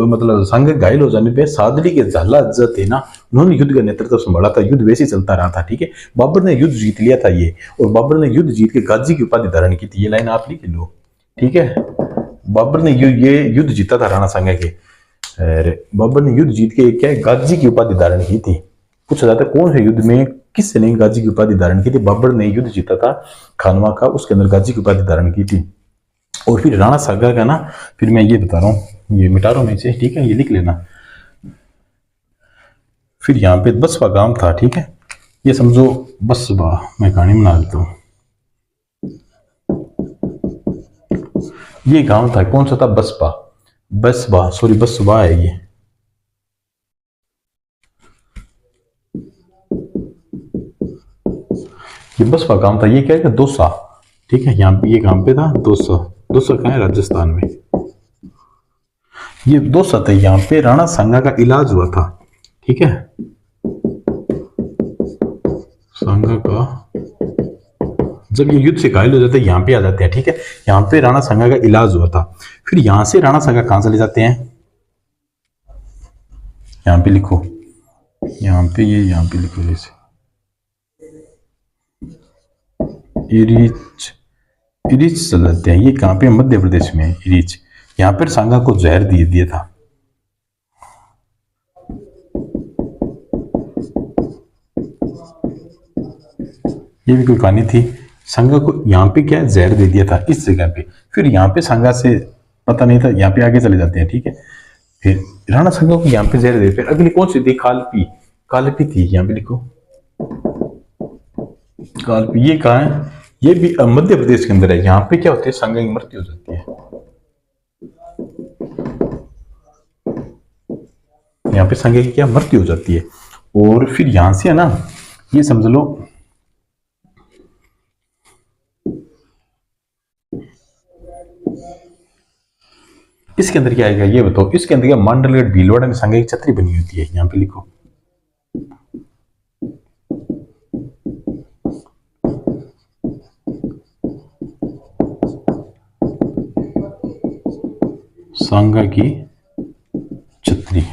मतलब सांगा के घायल हो जाने पे सादड़ी के झाला अज्जा थे ना, उन्होंने युद्ध का नेतृत्व संभाला था। युद्ध वैसे ही चलता रहा था, ठीक है। बाबर ने युद्ध जीत लिया था ये, और बाबर ने युद्ध जीत के गाजी की उपाधि धारण की थी। ये लाइन आप लिख लो, ठीक है। बाबर ने ये युद्ध जीता था राणा सांगा के, बाबर ने युद्ध जीत के क्या गाजी की उपाधि धारण की थी। पूछा जाता है कौन से युद्ध में किसने गाजी की उपाधि धारण की थी। बाबर ने युद्ध जीता था खानवा का, उसके अंदर गाजी की उपाधि धारण की थी। और फिर राणा सांगा का ना, फिर मैं ये बता रहा हूँ, ये मिटा रहा हूँ मैं इसे, ठीक है, ये लिख लेना। फिर यहाँ पे बसवा गांव था, ठीक है, ये समझो बसवा, मैं कहानी बना देता हूँ। ये गांव था, कौन सा था, बसवा है ये बसवा गांव था। ये क्या है, दौसा, ठीक है। यहाँ पे ये गांव पे था दौसा। दौसा कहाँ है, राजस्थान में। ये दौसा था, यहाँ पे राणा सांगा का इलाज हुआ था, ठीक है। सांगा का जब ये युद्ध से घायल हो जाते हैं, यहाँ पे आ जाते हैं, ठीक है। यहाँ पे राणा सांगा का इलाज हुआ था। फिर यहाँ से राणा सांगा कहां चले जाते हैं, यहाँ पे लिखो, यहाँ पे लिखो जैसे इरीच चले जाते हैं। ये कहाँ पे, मध्य प्रदेश में इरीच। यहाँ पर सांगा को जहर दिया था। ये भी कोई कहानी थी। सांगा को यहाँ पे क्या जहर दे दिया था इस जगह पे। फिर यहाँ पे सांगा से पता नहीं था, यहाँ पे आगे चले जाते हैं, ठीक है। फिर राणा सांगा को यहाँ पे जहर दे, फिर अगली कौन सी थी, कालपी थी, यहाँ पे लिखो कालपी। ये कहाँ है, ये भी मध्य प्रदेश के अंदर है। यहाँ पे क्या होता है, सांगा की मृत्यु हो जाती है। यहाँ पे सांगा की क्या मृत्यु हो जाती है। और फिर यहां से है ना, ये समझ लो इसके अंदर क्या आएगा, ये बताओ। इसके अंदर क्या, मांडलगढ़ भीलवाड़ा में सांगा की छतरी बनी होती है, यहाँ पे लिखो। सांगा की छतरी,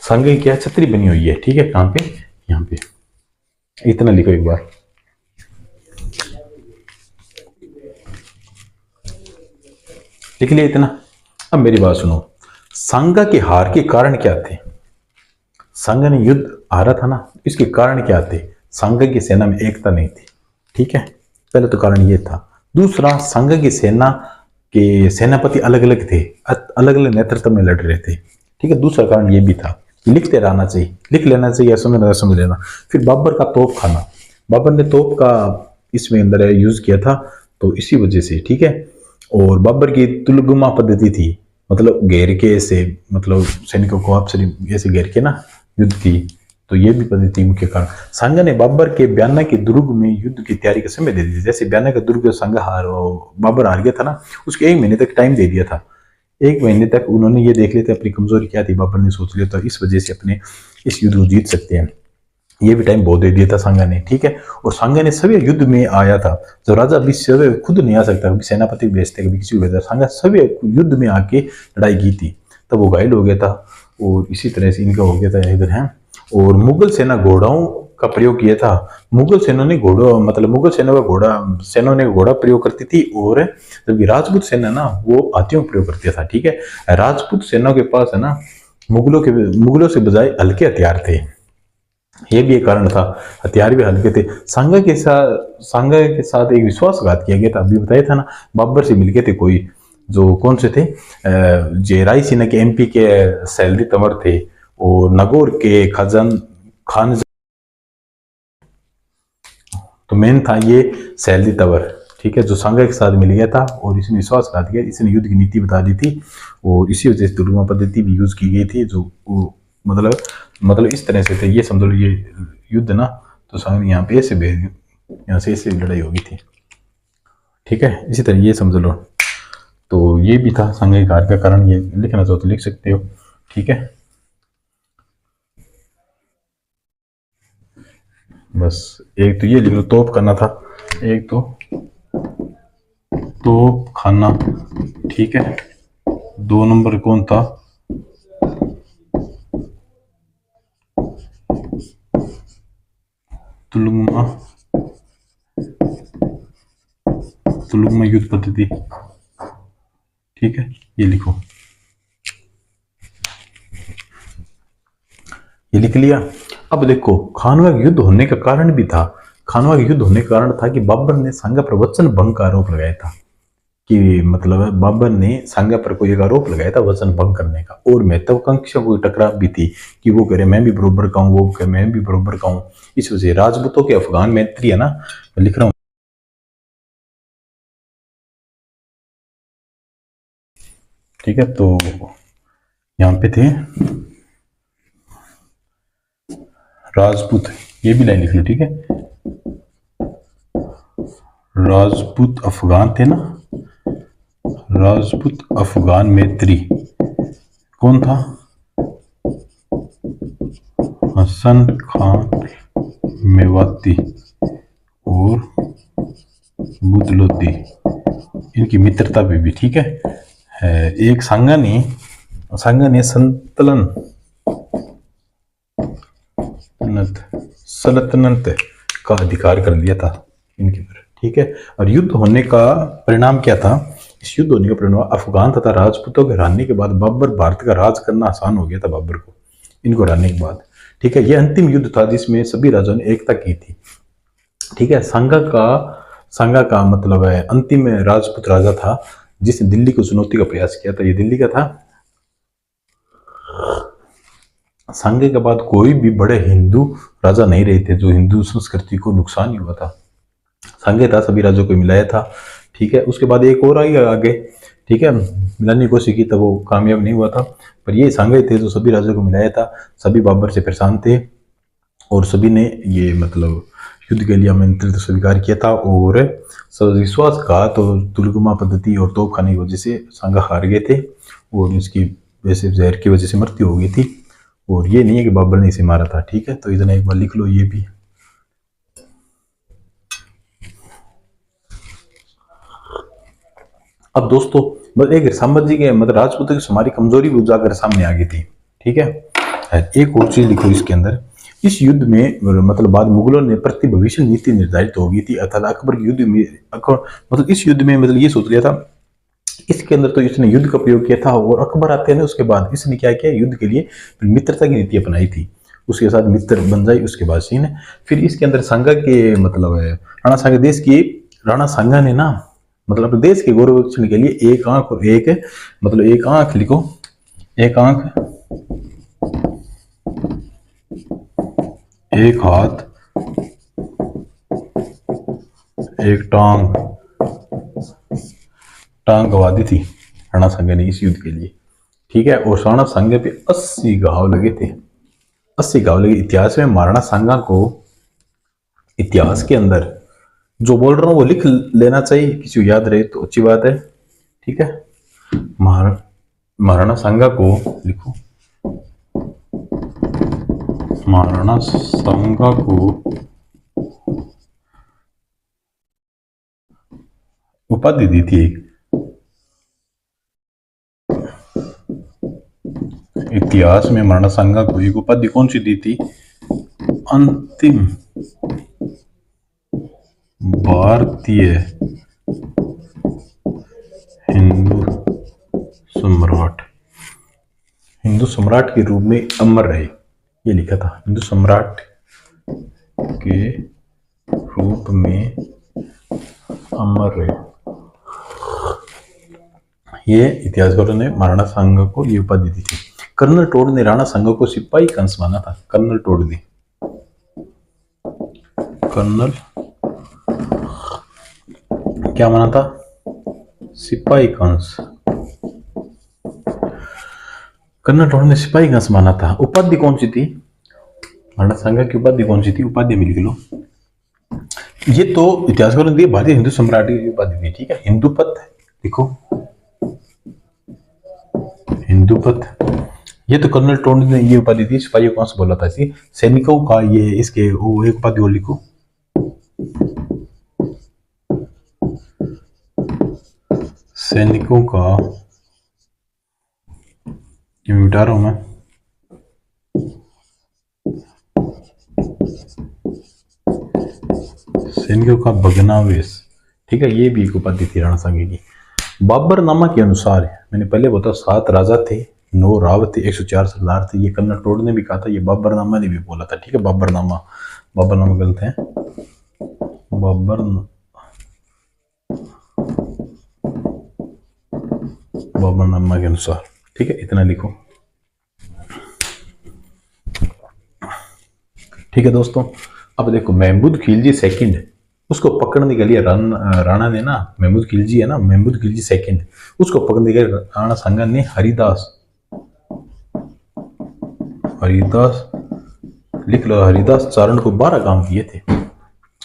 सांगा की क्या छतरी बनी हुई है, ठीक है। कहां पे, यहाँ पे। इतना लिखो एक बार। लिख लिया इतना। अब मेरी बात सुनो, सांगा के हार के कारण क्या थे। सांगा ने युद्ध हारा था ना, इसके कारण क्या थे। सांगा की सेना में एकता नहीं थी, ठीक है, पहले तो कारण ये था। दूसरा, सांगा की सेना के सेनापति अलग अलग थे, अलग अलग नेतृत्व में लड़ रहे थे, ठीक है। दूसरा कारण ये भी था। लिखते रहना चाहिए, लिख लेना चाहिए, समझ लेना। फिर बाबर का तोप खाना, बाबर ने तोप का इसमें अंदर यूज किया था, तो इसी वजह से, ठीक है। और बाबर की तुलगुमा पद्धति थी, मतलब घेर के ऐसे, मतलब सैनिकों को आप ऐसे घेर के ना युद्ध की, तो ये भी पद्धति मुख्य कारण। सांगा ने बाबर के ब्याना के दुर्ग में युद्ध की तैयारी का समय दे दिया। जैसे ब्याना का दुर्ग सांगा बाबर हार गया था ना, उसके 1 महीने तक टाइम दे दिया था। 1 महीने तक उन्होंने ये देख लिया था अपनी कमजोरी क्या थी, बाबर ने सोच लिया था, इस वजह से अपने इस युद्ध को जीत सकते हैं। ये भी टाइम बहुत दे दिया था सांगा ने, ठीक है। और सांगा ने सभी युद्ध में आया था, जो राजा अभी सभी खुद नहीं आ सकता, कभी सेनापति भेजते कभी किसी को भेजता, सांगा सभी युद्ध में आके लड़ाई की थी। तब वो घायल हो गया था और इसी तरह से इनका हो गया था इधर है। और मुगल सेना घोड़ाओं का प्रयोग किया था। मुगल सेना ने घोड़ों मतलब मुगल सेना का सेना ने घोड़ा प्रयोग करती थी, और जबकि राजपूत सेना ना वो हाथियों का प्रयोग करती था, ठीक है। राजपूत सेना के पास है ना मुगलों से बजाय हल्के हथियार थे, ये भी एक कारण था, हथियार भी हल्के थे। सांगा के साथ एक विश्वासघात किया गया था, अभी बताया था ना, बाबर से मिलके थे कोई, जो कौन से थे, जे रायसीना के एमपी के सैलरी तंवर थे, और नागौर के खजन खान, तो मेन था ये सैलरी तंवर, ठीक है, जो सांगा के साथ मिल गया था और इसने विश्वासघात किया, इसने युद्ध की नीति बता दी थी, और इसी वजह से दुर्गमा पद्धति भी यूज की गई थी, जो मतलब इस तरह से थे, ये समझ लो ये युद्ध ना, तो सांगा ने यहाँ पे ऐसे भेज, यहाँ से ऐसे लड़ाई होगी थी, ठीक है, इसी तरह ये समझ लो। तो ये भी था सांगा की हार का कारण, ये लिखना चाहो तो लिख सकते हो, ठीक है। बस एक तो ये लिख लो, तोप खाना था, एक तो तोप खाना, ठीक है। 2 नंबर कौन था, तुलुगमा तुलुगमा युद्ध पद्धति, ठीक है, ये लिखो, ये लिख लिया। अब देखो खानवा के युद्ध होने का कारण भी था, खानवा के युद्ध होने का कारण था कि बाबर ने सांगा पर वचन भंग का आरोप लगाया था, कि मतलब बाबर ने सांगा पर कोई एक आरोप लगाया था वचन भंग करने का, और महत्वाकांक्षा को टकराव भी थी कि वो करे मैं भी बरोबर का हूँ, वो करे मैं भी बरोबर का हूँ। इस वजह से राजपूतों के अफगान मैत्री है ना, मैं लिख रहा हूँ, ठीक है। तो यहाँ पे थे राजपूत, ये भी लाइन लिख लो, ठीक है। राजपूत अफगान थे ना, राजपूत अफगान मैत्री कौन था, हसन खान मेवाती और बुदलोदी, इनकी मित्रता भी, ठीक है। एक सांगा ने सल्तनत का अधिकार कर लिया था इनके ऊपर, ठीक है। और युद्ध होने का परिणाम क्या था, इस युद्ध होने का परिणाम अफगान तथा राजपूतों के हराने के बाद बाबर भारत का राज करना आसान हो गया था बाबर को, इनको हराने के बाद, ठीक है। यह अंतिम युद्ध था जिसमें सभी राजाओं ने एकता की थी, ठीक है। सांगा का मतलब है अंतिम राजपूत राजा था जिसने दिल्ली को चुनौती का प्रयास किया था, ये दिल्ली का था। सांगे के बाद कोई भी बड़े हिंदू राजा नहीं रहे थे जो हिंदू संस्कृति को नुकसान ही हुआ था, सांगे था, सभी राजाओं को मिलाया था, ठीक है। उसके बाद एक और आई आगे, ठीक है, मिलाने की कोशिश की तब वो कामयाब नहीं हुआ था, पर ये सांगे थे जो सभी राजाओं को मिलाया था, सभी बाबर से परेशान थे, और सभी ने ये मतलब युद्ध के लिए आमंत्रित स्वीकार किया था, और विश्वासघात और तुलगमा पद्धति और तोपखाने की वजह से सांगा हार गए थे, और इसकी वैसे जहर की वजह से मृत्यु हो गई थी, और ये नहीं है कि बाबर ने इसे मारा था, ठीक है। तो इतना एक बार लिख लो ये भी। अब दोस्तों बस एक संभाजी के मतलब राजपूतों की हमारी कमजोरी भी उजागर सामने आ गई थी, ठीक है। एक और चीज लिखो इसके अंदर, इस युद्ध में मतलब बाद मुगलों ने प्रति भविष्य नीति निर्धारित हो गई थी, अर्थात अकबर के युद्ध में मतलब इस युद्ध में मतलब ये सोच लिया था, इसके अंदर तो इसने युद्ध का प्रयोग किया था, और अकबर आते हैं ना उसके बाद इसने क्या किया, युद्ध के लिए मित्रता की नीति अपनाई थी, उसके साथ मित्र बन जाए उसके बाद सीन है। फिर इसके अंदर सांगा के मतलब है राणा सांगा ने ना मतलब अपने देश के गौरव रक्षण के लिए एक आंख और एक आंख लिखो, एक आंख, एक हाथ, एक टांग गवा दी थी राणा सांगा ने इस युद्ध के लिए, ठीक है। और राणा सांगा पे 80 घाव लगे थे, 80 घाव लगे। इतिहास में महाराणा सांगा को इतिहास के अंदर जो बोल रहा हूँ वो लिख लेना चाहिए, किसी को याद रहे तो अच्छी बात है, ठीक है। महाराणा सांगा को लिखो, महाराणा सांगा को उपाधि दी थी एक। इतिहास में महाराणा सांगा को एक उपाधि कौन सी दी थी? अंतिम भारतीय हिंदू सम्राट। हिंदू सम्राट के रूप में अमर रहे, ये लिखा था। हिंदू सम्राट के रूप में अमर रहे, ये इतिहासकारों ने महाराणा सांगा को ये उपाधि दी थी। कर्नल टोड ने राणा सांगा को सिपाही कंस माना था। कर्नल टोड ने, कर्नल क्या माना था? सिपाही कंस। कर्नल टोड ने सिपाही कंस माना था। उपाधि कौन सी थी? महाराणा सांगा की उपाधि कौन सी थी? उपाधि में लिख लो। ये तो इतिहासकारों ने भारतीय हिंदू सम्राट की उपाधि दी, ठीक है। हिंदूपथ लिखो, हिंदूपथ। ये तो कर्नल टोड ने ये उपाधि दी, सिपाहियों कौन सा बोला था इसी। सैनिकों का ये इसके वो एक उपाधि और लिखो, सैनिकों का, ये मिटा रहा हूं मैं, सैनिकों का भग्नावेश, ठीक है। ये भी एक उपाधि थी राणा सांगा की। बाबरनामा के अनुसार, मैंने पहले बताया 7 राजा थे, 9 राव थे, 104 सरदार थे। ये कर्नल टोड ने भी कहा था, ये बाबरनामा ने भी बोला था, ठीक है। बाबरनामा, बाबरनामा गलत है, बाबरनामा के अनुसार, ठीक है। इतना लिखो, ठीक है दोस्तों। अब देखो, महमूद खिलजी सेकंड, उसको पकड़ने के लिए राणा ने ना, महमूद खिलजी है ना, महमूद खिलजी सेकंड, उसको पकड़ने के लिए राणा सांगा ने हरिदास लिख लो, हरिदास चारण को 12 काम किए थे।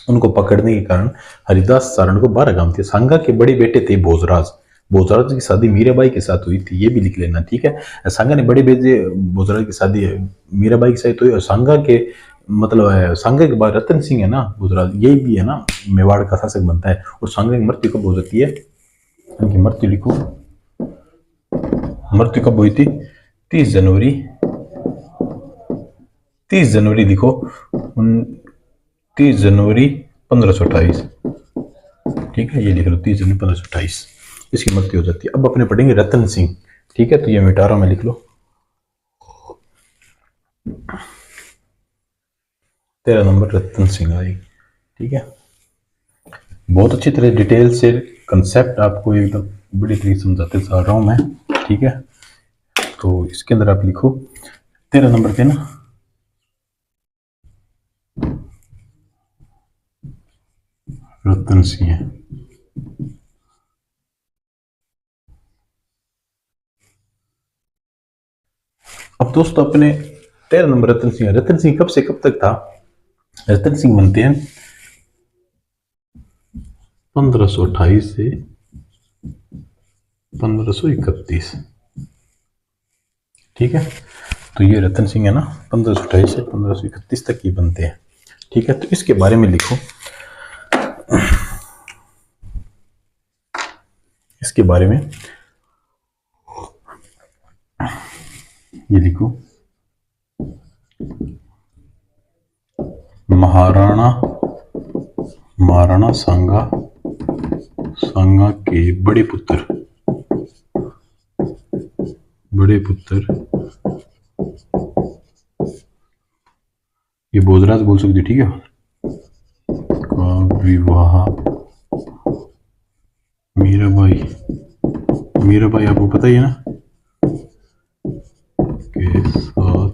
उनको पकड़ने के कारण हरिदास चारण को 12 काम थे। सांगा के बड़े बेटे थे भोजराज। भोजराज की शादी मीराबाई के साथ हुई थी, ये भी लिख लेना, ठीक है। सांगा ने बड़े बेटे भोजराज की शादी मीराबाई के साथ हुई। और सांगा के मतलब है, सांगा के बाद रतन सिंह है ना भोजराज, ये भी है ना मेवाड़ का शासक बनता है। और सांगा की मृत्यु कब हो जाती है? उनकी मृत्यु लिखो, मृत्यु कब हुई थी? 30 जनवरी, 30 जनवरी लिखो, 30 जनवरी 1528, ठीक है। ये लिख लो, 30 जनवरी 1528 इसकी मृत्यु हो जाती है। अब अपने पढ़ेंगे रतन सिंह, ठीक है। तो ये मिटा रहा हूं मैं, लिख लो। 13 नंबर रतन सिंह आएगी, ठीक है। बहुत अच्छी तरह डिटेल से कंसेप्ट आपको एकदम बड़ी तरीके समझाते जा रहा हूं मैं, ठीक है। तो इसके अंदर आप लिखो 13 नंबर पे ना, रतन सिंह है। अब दोस्तों अपने 13 नंबर रतन सिंह, रतन सिंह कब से कब तक था? रतन सिंह बनते हैं 1528 से 1531, ठीक है। तो ये रतन सिंह है ना, 1528 से 1531 तक ये बनते हैं, ठीक है। तो इसके बारे में लिखो, इसके बारे में ये लिखो, महाराणा सांगा के बड़े पुत्र ये भोजराज बोल सकते, ठीक है, का विवाह मीराबाई आपको पता ही है ना के साथ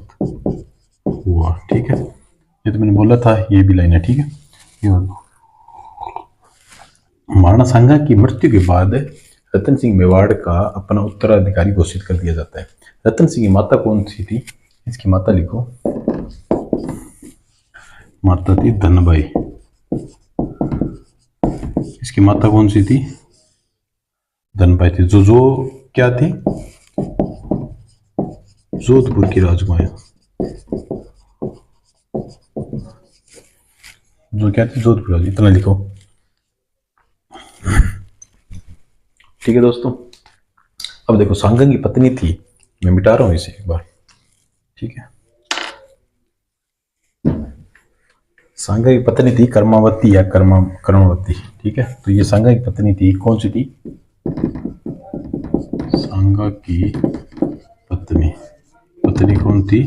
हुआ, ठीक है। ये तो मैंने बोला था, ये भी लाइन है, ठीक है। ये महाराणा सांगा की मृत्यु के बाद रतन सिंह मेवाड़ का अपना उत्तराधिकारी घोषित कर दिया जाता है। रतन सिंह की माता कौन सी थी? इसकी माता लिखो, माता थी धनबाई। इसकी माता कौन सी थी? धनबाई थी, जो क्या थी? जोधपुर की राजकुमारी। जो क्या थी, जोधपुर, इतना लिखो। ठीक है दोस्तों, अब देखो सांगन की पत्नी थी, मैं मिटा रहा हूं इसे एक बार, ठीक है। सांगा की पत्नी थी कर्मावती या कर्मावती, ठीक है। तो ये सांगा की पत्नी थी, कौन सी थी? सांगा की पत्नी, पत्नी कौन थी?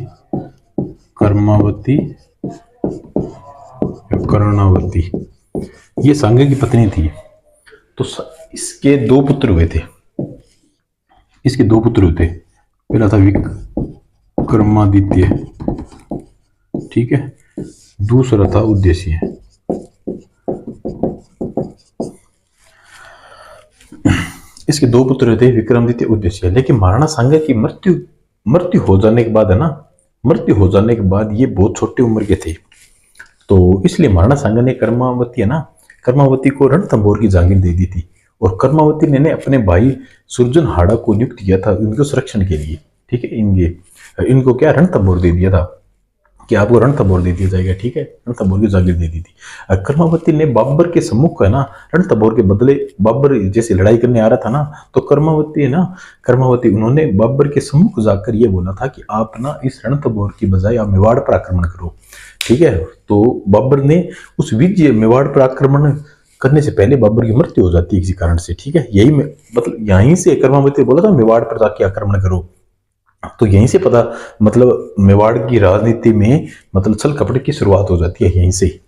कर्मावती या कर्णावती, ये सांगा की पत्नी थी। तो इसके दो पुत्र हुए थे, इसके दो पुत्र हुए थे। पहला था विक्रमादित्य, ठीक है। दूसरा था उद्देश्य। इसके दो पुत्र थे, विक्रमादित्य, उद्देश्य। लेकिन महाराणा सांगा की मृत्यु मृत्यु हो जाने के बाद है ना, मृत्यु हो जाने के बाद ये बहुत छोटी उम्र के थे। तो इसलिए महाराणा सांगा ने कर्मावती है ना, कर्मावती को रणथंभौर की जागीर दे दी थी। और कर्मावती ने अपने भाई सुरजन हाड़ा को नियुक्त किया था इनके संरक्षण के लिए, ठीक है। इनको क्या रणथंभौर दे दिया था कि आपको रणथंभौर दे दिया जाएगा, ठीक है। रणथंभौर की जागीर दे दी थी। कर्मावती ने बाबर के सम्मुख है ना, रणथंभौर के बदले, बाबर जैसे लड़ाई करने आ रहा था ना, तो कर्मावती है ना, कर्मावती उन्होंने बाबर के सम्मुख जाकर ये बोला था कि आप ना इस रणथंभौर की बजाय आप मेवाड़ पर आक्रमण करो, ठीक है। तो बाबर ने उस विजय मेवाड़ पर आक्रमण करने से पहले बाबर की मृत्यु हो जाती है किसी कारण से, ठीक है। यही मतलब यहीं से कर्मावती बोला था मेवाड़ पर जाके आक्रमण करो। तो यहीं से पता, मतलब मेवाड़ की राजनीति में मतलब छल कपट की शुरुआत हो जाती है यहीं से।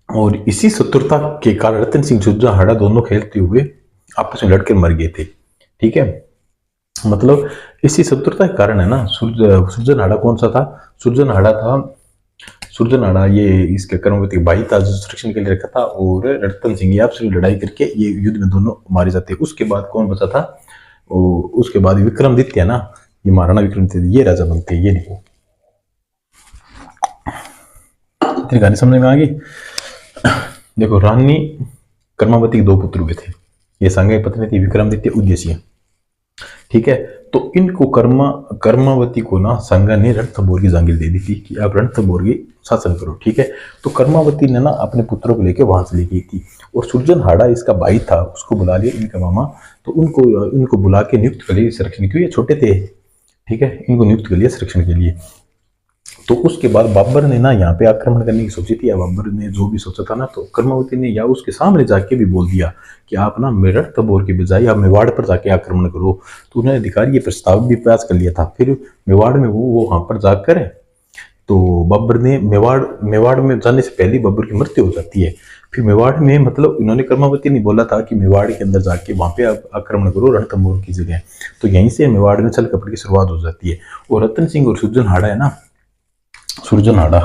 और इसी शत्रुता के कारण रतन सिंह सुरजन हाड़ा दोनों खेलते हुए आपस में लड़कर मर गए थे, ठीक है। मतलब इसी शत्रुता के कारण है ना, सुरजन हाड़ा कौन सा था? सुरजन हाड़ा था, सुरजन हाड़ा ये इसके कर्मवती भाई था जो संरक्षण के लिए रखा था। और रतन सिंह आपस में लड़ाई करके ये युद्ध में दोनों मारे जाते। उसके बाद कौन बचा था? उसके बाद विक्रमादित्य है ना, ये महाराणा विक्रमादित्य ये राजा बनते हैं। ये देखो, इतनी कहानी समझ में आ गई। देखो, रानी कर्मावती के दो पुत्र हुए थे, ये सांगा की पत्नी थी विक्रमादित्य, उद्देश्य, ठीक है। तो इनको कर्मावती को ना सांगा ने रणथंभौर की जागीर दे दी थी कि आप रणथंभौर की शासन करो, ठीक है। तो कर्मावती ने ना अपने पुत्रों को लेकर वहां चली गई थी। और सुरजन हाड़ा इसका भाई था, उसको बुला लिया इनका मामा। तो उनको बुला के नियुक्त कर लिया संरक्षण के लिए, छोटे थे, ठीक है। इनको नियुक्त कर लिया संरक्षण के लिए। तो उसके बाद बाबर ने ना यहाँ पे आक्रमण करने की सोची थी, या बाबर ने जो भी सोचा था ना, तो कर्मावती ने या उसके सामने जाके भी बोल दिया कि आप ना रणथंभौर की बजाय आप मेवाड़ पर जाके आक्रमण करो। तो उन्होंने अधिकारी ये प्रस्ताव भी पेश कर लिया था। फिर मेवाड़ में वो वहां पर जाकर, तो बाबर ने मेवाड़ में जाने से पहले बाबर की मृत्यु हो जाती है। फिर मेवाड़ में, मतलब इन्होंने, कर्मावती ने बोला था कि मेवाड़ के अंदर जाके वहां पे आक्रमण करो रणथंभौर की जगह। तो यहीं से मेवाड़ में छल कपट की शुरुआत हो जाती है। और रतन सिंह और सुरजन हाड़ा है ना, सुरजन हाड़ा,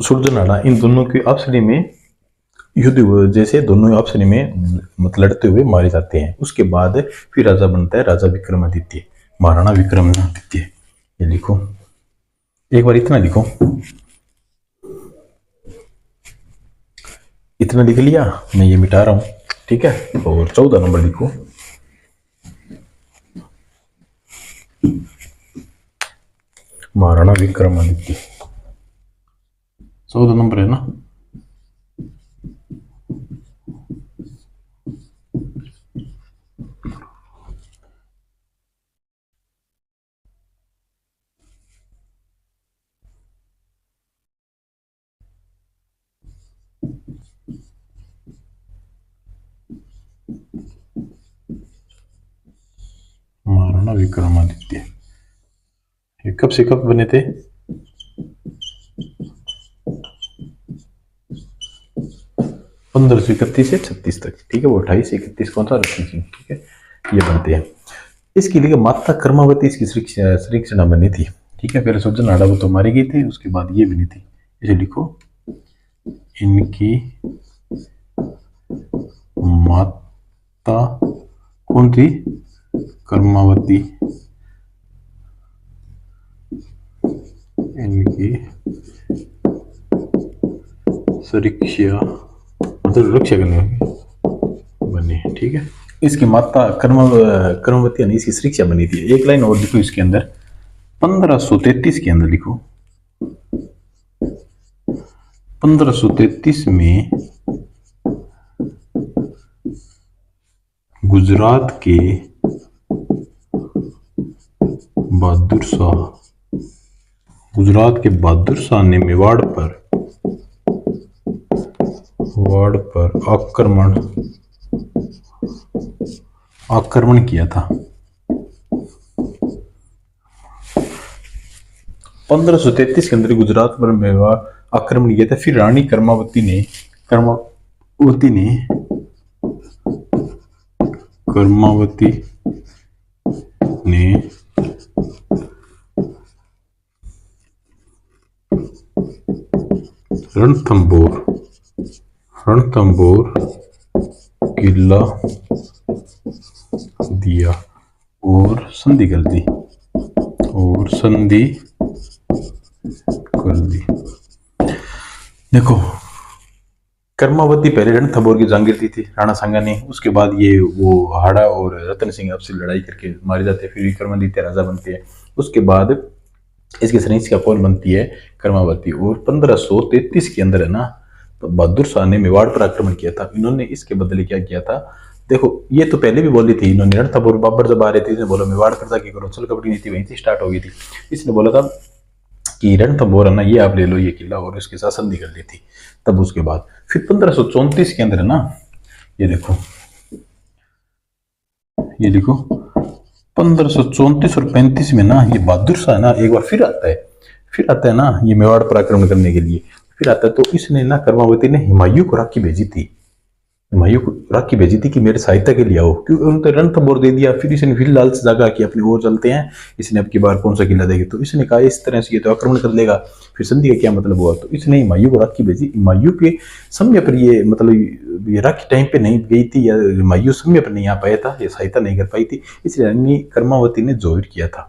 सुरजन हाड़ा, इन दोनों की आपसी में युद्ध, जैसे दोनों आपसी में मतलब लड़ते हुए मारे जाते हैं। उसके बाद फिर राजा बनता है राजा विक्रमादित्य, महाराणा विक्रमादित्य। ये लिखो, एक बार इतना लिखो, इतना लिख लिया, मैं ये मिटा रहा हूं, ठीक है। और 14 नंबर लिखो, महाराणा विक्रमादित्य 14 नंबर है ना। महाराणा विक्रमादित्य ये कब से कब बने थे? 1531 से 36 तक, ठीक है। वो 28 से 31 कौन सा? रतन सिंह, ठीक है। ये बनते हैं। इसके लिए माता कर्मावती इसकी श्रीक्षणा बनी थी, ठीक है। पहले सुरजन हाड़ा वो तो मारे गए थे, उसके बाद ये बनी थी। इसे लिखो, इनकी माता कौन थी? कर्मावती, इनकी सुरक्षा, मतलब रक्षा करने बनी, ठीक है। इसकी माता कर्मवती ने इसकी शिक्षा बनी थी। एक लाइन और लिखो इसके अंदर, 1533 के अंदर लिखो, 1533 में गुजरात के बहादुर शाह ने मेवाड़ पर आक्रमण किया था। 1533 के अंदर गुजरात पर मेवाड़ आक्रमण किया था। फिर रानी कर्मावती ने रणथंबोर किला दिया और संधि कर दी। देखो, कर्मावती पहले रणथंबोर की जागीर दी थी राणा सांगा ने। उसके बाद ये वो हाड़ा और रतन सिंह आपसे लड़ाई करके मारे जाते हैं, फिर विक्रमादित्य राजा बनते हैं। उसके बाद इसकी सैनिक कौन बनती है? कर्मावती। और 1533 के अंदर है ना, तो बहादुर शाह ने मेवाड़ पर आक्रमण किया था। इन्होंने इसके बदले क्या किया था? देखो, ये तो पहले भी बोली थी इन्होंने, रणथंबोर बाबर जब आ रहे थे, इसने बोला मेवाड़ पर जाके करो, चल कपड़ी नीति वहीं से स्टार्ट हो गई थी। इसने बोला था कि रणथंबोर है ना, ये आप ले लो ये किला, और उसके साथ संधि कर ली थी। तब उसके बाद फिर 1534 के अंदर है ना, ये देखो 1534 और 35 में ना, ये बहादुर शाह ना एक बार फिर आता है ना, ये मेवाड़ पर आक्रमण करने के लिए फिर आता है। तो इसने ना, कर्मावती ने हुमायूं को राखी भेजी थी कि मेरे सहायता के लिए आओ, क्योंकि उन्होंने रणथंबोर दे दिया। फिर इसने फिर लालच जागा कि अपनी ओर चलते हैं, इसने अब की बार कौन सा किला देगा। तो इसने कहा इस तरह से ये तो आक्रमण कर लेगा, फिर संधि का क्या मतलब हुआ। तो इसने हुमायूं को राखी भेजी। हुमायूं के समय पर ये मतलब ये राखी टाइम पे नहीं गई थी, या हुमायूं समय पर नहीं आ पाया था, ये सहायता नहीं कर पाई थी, इसलिए रानी कर्मावती ने जोहर किया था।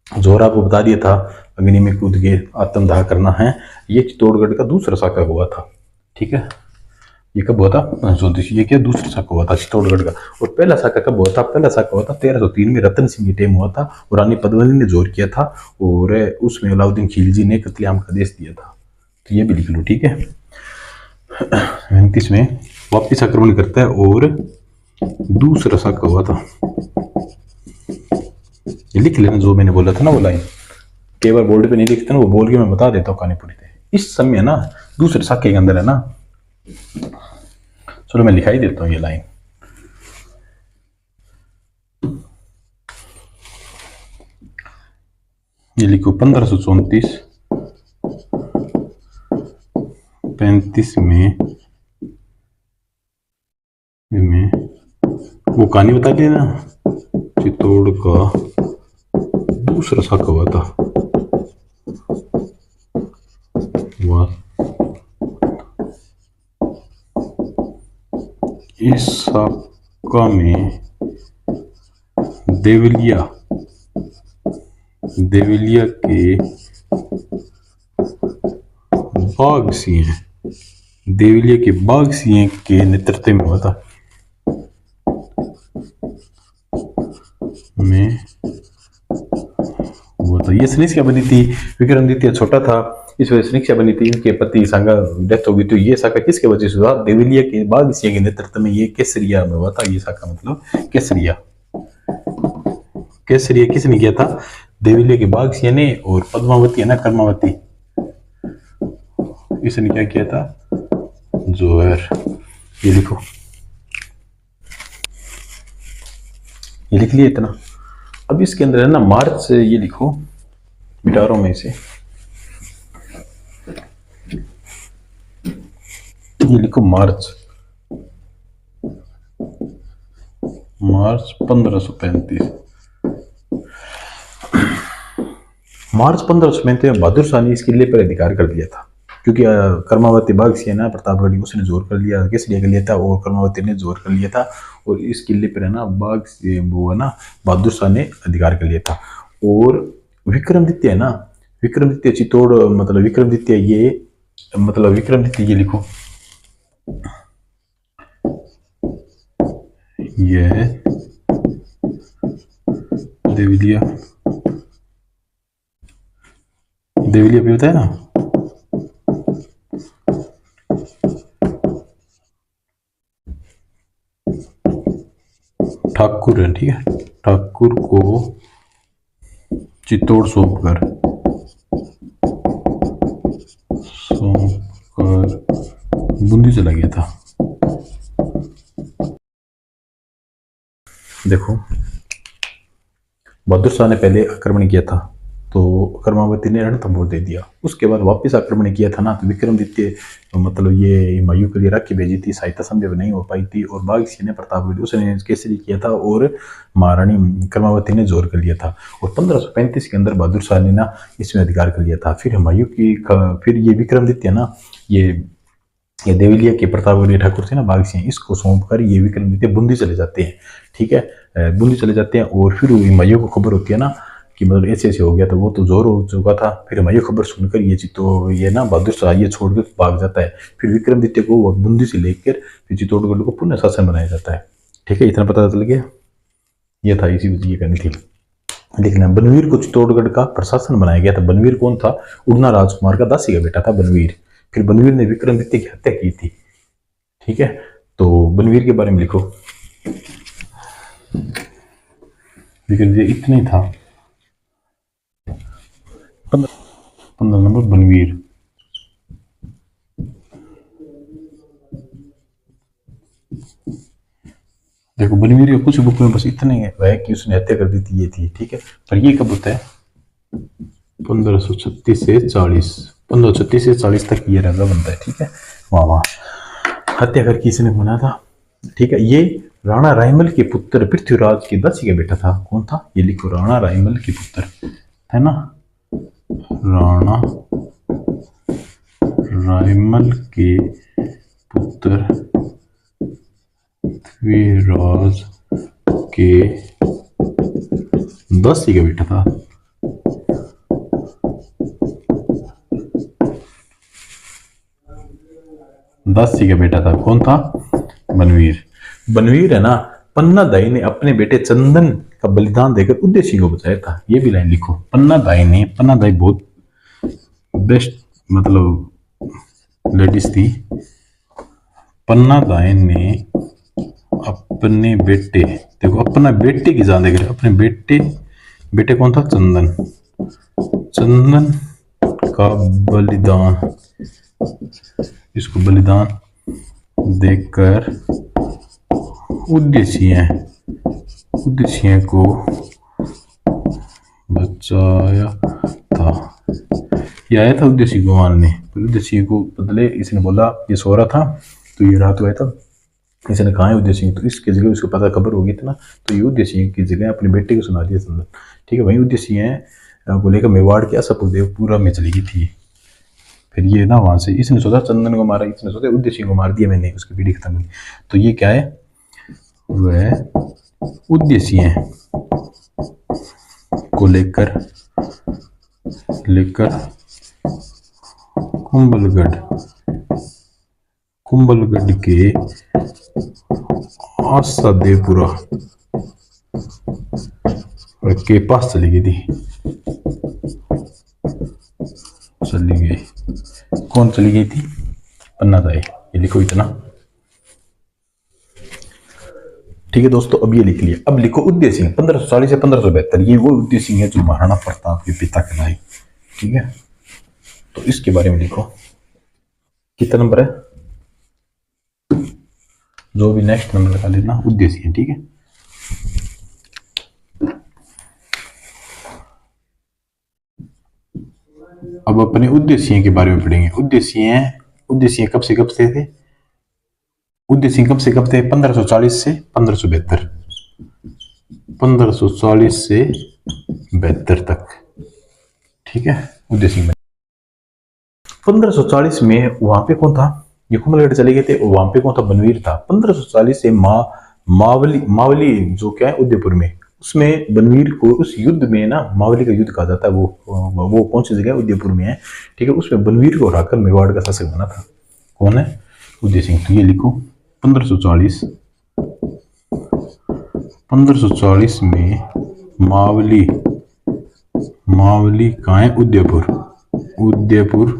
जोहर आपको बता दिया था, अग्नि में कूद के आत्मदाह करना है। ये चित्तौड़गढ़ का दूसरा शाखा हुआ था। ठीक है, ये कब हुआ था? 1534। ये क्या दूसरा शाखा हुआ था चित्तौड़गढ़ का। और पहला शाखा कब हुआ था? पहला शाखा हुआ था 1303 में, रतन सिंह की टाइम हुआ था, और रानी पद्मिनी ने जोर किया था, और उसमें अलाउद्दीन खिलजी ने कत्लेआम का आदेश दिया था। तो ये भी लिख लो, ठीक है। 35 में वापिस आक्रमण करता है, और दूसरा शाखा हुआ था। ये लिख लेना जो मैंने बोला था ना, वो लाइन कई बार बोर्ड पे नहीं लिखते ना, वो बोल के मैं बता देता हूँ कहानी पूरी। इस समय ना दूसरे शाखे के अंदर है ना, चलो मैं लिखाई देता हूं ये लाइन। ये लिखो 1534 35 में वो कहानी बता दी ना, चित्तौड़ का दूसरा शाखा हुआ था। इस शाखा में देवलिया के बाघ सिंह के नेतृत्व में हुआ था। ये सैनिक बनी थी, विक्रमादित्य छोटा था, इस वजह से सैनिक बनी थी। इनके पति सांगा डेथ हो गई। तो ये शाखा किसके वजह से हुआ? देवलिया के बाघ सिंह के नेतृत्व में ये केसरिया में हुआ था। ये शाखा मतलब केसरिया किसने किया था? देवलिया के बाघ सिंह ने। और पद्मावती है ना, कर्मावती, इसने क्या किया था? जोहर। ये लिखो, ये लिख लिया इतना। अब इसके अंदर है ना मार्च से, ये लिखो, मिटा रहा हूं मैं इसे, ये लिखो मार्च 1535। मार्च 1535 में बहादुर शाह ने इस किले पर अधिकार कर दिया था, क्योंकि कर्मावती बाघ सिंह ना, प्रतापगढ़ उसने जोर कर लिया, केसरिया कर लिया था, और कर्मावती ने जोर कर लिया था। और इस किले पर है ना बाघ वो है ना बहादुर शाह ने अधिकार कर लिया था। और विक्रमादित्य है ना, विक्रमादित्य चित्तौड़ मतलब विक्रमादित्य ये लिखो, यह देविलिया, देविलिया भी होता है ना, ठाकुर है, ठीक है, ठाकुर को चित्तौड़ सौंपकर बूंदी चला गया था। देखो बहादुर शाह ने पहले आक्रमण किया था तो कर्मावती ने रणथंभौर दे दिया, उसके बाद वापस आक्रमण किया था ना तो विक्रमादित्य मतलब ये हुमायूं के लिए राखी भेजी थी, सहायता संभव नहीं हो पाई थी और बागसी ने प्रतापगढ़ उसने केसरी किया था और महारानी कर्मावती ने जोर कर लिया था और 1535 के अंदर बहादुर शाह ने ना इसमें अधिकार कर लिया था। फिर हुमायूं की फिर ये विक्रमादित्य ना ये देवलिया के प्रतापगढ़ ठाकुर थे ना बागसी, इसको सौंप कर ये विक्रमादित्य बूंदी चले जाते हैं, ठीक है, बूंदी चले जाते हैं और फिर हुमायूं को खबर होती है ना कि मतलब ऐसे ऐसे हो गया, तो वो तो जोर हो चुका था। फिर हुमायूं खबर सुनकर ये ना बहादुर शाह ये छोड़कर भाग जाता है। फिर विक्रमादित्य को वो बूंदी से लेकर फिर चित्तौड़गढ़ को पुनः शासन बनाया जाता है, ठीक है, इतना पता चल गया। ये था, इसी ये करनी थी। लेकिन बनवीर को चित्तौड़गढ़ का प्रशासन बनाया गया था। बनवीर कौन था? उड़ना राजकुमार का दासी का बेटा था बनवीर। फिर बनवीर ने विक्रमादित्य की हत्या की थी, ठीक है। तो बनवीर के बारे में लिखो, विक्रमादित्य इतना ही था। 15 नंबर बनवीर। देखो बनवीर के कुछ बुक में बस इतने है कि उसने हत्या कर दी थी, ये थी, ठीक है। पर ये कब होता है? 1536 से 40, 1536 से 40 तक ये राजा बनता है, ठीक है। वहाँ हत्या करके इसने बना था, ठीक है। ये राणा रायमल के पुत्र पृथ्वीराज के दासी का बेटा था। कौन था? ये लिखो, राणा रायमल के पुत्र, है ना, राणा रायमल के पुत्र पृथ्वीराज के दासी का बेटा था। दासी का बेटा था। कौन था? बनवीर। बनवीर है ना, पन्ना दाई ने अपने बेटे चंदन का बलिदान देकर उदय को बचाया था। ये भी लाइन लिखो, पन्ना दाई बहुत बेस्ट मतलब लेडीज थी। पन्ना दाई ने अपने बेटे, देखो अपना बेटे की जान देकर, अपने बेटे कौन था? चंदन का बलिदान, इसको बलिदान देकर उद्देश्य को बचाया था। ये आया था उद्देश्य को मारने, उद्देश्य को बदले इसने बोला ये सो रहा था तो ये रात हुआ था, इसने कहा है उद्देश्य, तो इसकी जगह उसको पता खबर होगी था ना, तो ये उद्देश्य की जगह अपने बेटे को सुना दिया चंदन, ठीक है। वही उद्देश्य को लेकर मेवाड़ के असफलदेवपुरा में चली गई थी। फिर ये ना वहां से इसने सोचा चंदन को मारा, इसने सोचा उद्देश्य को मार दिया मैंने, उसकी पीढ़ी खत्म हुई। तो ये क्या है? वह उद्देश्य को लेकर कुंभलगढ़ के आसादेवपुरा के पास चली गई थी। कौन चली गई थी? पन्ना दाई। ये लिखो इतना, ठीक है दोस्तों। अब ये लिख लिया। अब लिखो उदय सिंह 1540 से 1572। ये वो उदय सिंह है जो महाराणा प्रताप के पिता कहलाए, ठीक है। तो इसके बारे में लिखो। कितना नंबर है? जो भी नेक्स्ट नंबर लगा लेना, उदय सिंह, ठीक है। अब अपने उदय सिंह के बारे में पढ़ेंगे। उदय सिंह कब से कब से थे? उदय सिंह कब से कब थे? 1540 से 1572, 1540 से 72 तक, ठीक है। उदय सिंह 1540 में वहां पे कौन था? ये कुंभलगढ़ चले गए थे और वहां पे कौन था? बनवीर था। 1540 से मावली जो क्या है उदयपुर में, उसमें बनवीर को उस युद्ध में ना, मावली का युद्ध कहा जाता है, वो कौन सी जगह? उदयपुर में है, ठीक है। उसमें बनवीर को हराकर मेवाड़ का शासक बना था। कौन है? उदय सिंह। तो ये लिखो 1540 1540 में मावली, मावली कहाँ है? उदयपुर, उदयपुर,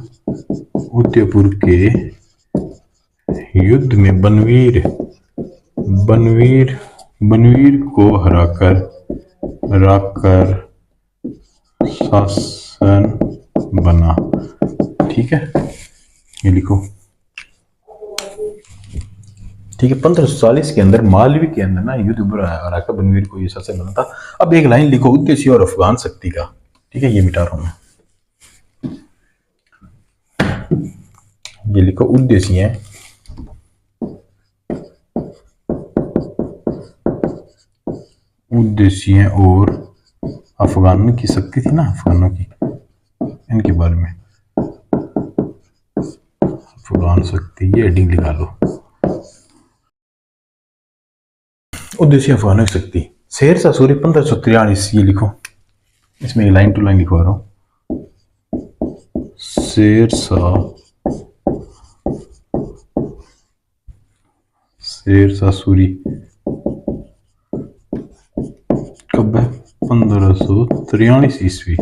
उदयपुर के युद्ध में बनवीर, बनवीर, बनवीर को हराकर, हराकर शासन बना। ठीक है, ये लिखो। ठीक है, 1540 के अंदर मालवी के अंदर ना युद्ध हराकर बनवीर को ये शासन बना था। अब एक लाइन लिखो उद्देश्य और अफगान शक्ति का। ठीक है, ये मिटा रहा हूं मैं, ये लिखो उद्देश्य है, उद्देश्य और अफगानों की शक्ति थी ना, अफगानों की, इनके बारे में अफगान शक्ति, ये हेडिंग लिखा लो, उद्देश्य अफगानों की शक्ति। शेरशाह सूरी 1543, ये लिखो, इसमें लाइन टू लाइन लिखवा रहा हूं। शेरशाह, शेरशाह सूरी कब है? 1543 ईस्वी,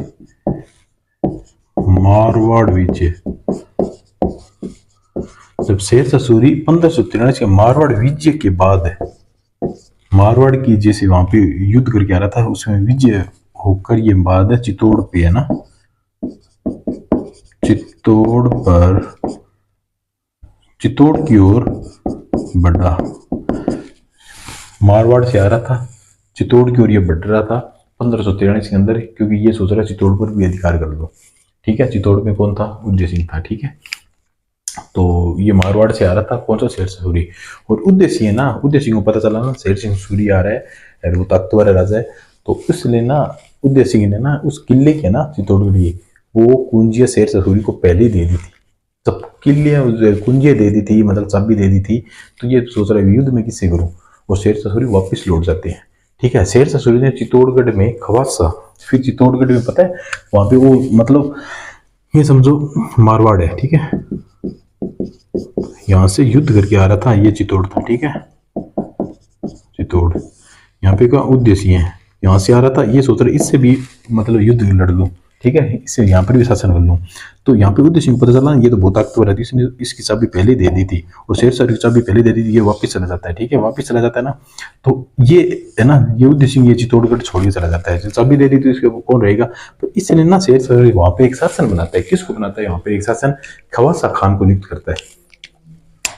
मारवाड़ विजय। जब शेरशाह सूरी 1543 के मारवाड़ विजय के बाद है, मारवाड़ की जैसे वहां पे युद्ध करके आ रहा था, उसमें विजय होकर ये बाद है चित्तौड़ पे है ना, चित्तौड़ पर, चित्तौड़ की ओर बढ़ा, मारवाड़ से आ रहा था, चित्तौड़ की ओर ये बढ़ रहा था 1543 के अंदर, क्योंकि ये सोच रहा चित्तौड़ पर भी अधिकार कर लो। ठीक है, चित्तौड़ में कौन था? उदय सिंह था। ठीक है, तो ये मारवाड़ से आ रहा था, कौन सा? शेरशाह सूरी। और उदय सिंह ना, उदय सिंह को पता चला ना शेरशाह सूरी आ रहा है, वो ताकतवर राजा है, तो इसलिए ना उदय सिंह ने ना उस किले के ना चित्तौड़ के लिए वो कुंजिया शेरशाह सूरी को पहले दे दी थी। जब किले कुंजिया दे दी थी, मतलब चाबी दे दी थी, तो ये सोच रहा है युद्ध में किससे करूं, और शेरशाह सूरी वापस लौट जाते हैं। ठीक है, शेरशाह सूरी ने चित्तौड़गढ़ में खवासा, फिर चित्तौड़गढ़ में पता है वहां पे वो, मतलब ये समझो मारवाड़ है। ठीक है, यहां से युद्ध करके आ रहा था, ये चित्तौड़ था। ठीक है, चित्तौड़, यहाँ पे का उद्देश्य है, यहाँ से आ रहा था, ये सोच रहा इससे भी मतलब युद्ध लड़ लूं। ठीक है, इससे यहाँ पर भी शासन कर लूं। तो यहाँ पे उद्देश्य को पता चला ये तो बहुत ताकतवर है, इसने इसकी चाबी पहले दे दी थी, और शेरशाह की चाबी पहले दे दी थी, ये वापस चला जाता है। ठीक है, वापस चला जाता है ना, तो ये है ना, ये उद्देश्य ये चित्तौड़गढ़ छोड़ के चला जाता है, चाबी दे दी तो इसके कौन रहेगा, तो इसलिए ना शेरशाह वहां पे एक शासन बनाता है। किसको बनाता है? यहाँ पे एक शासन खवासा खान को नियुक्त करता है।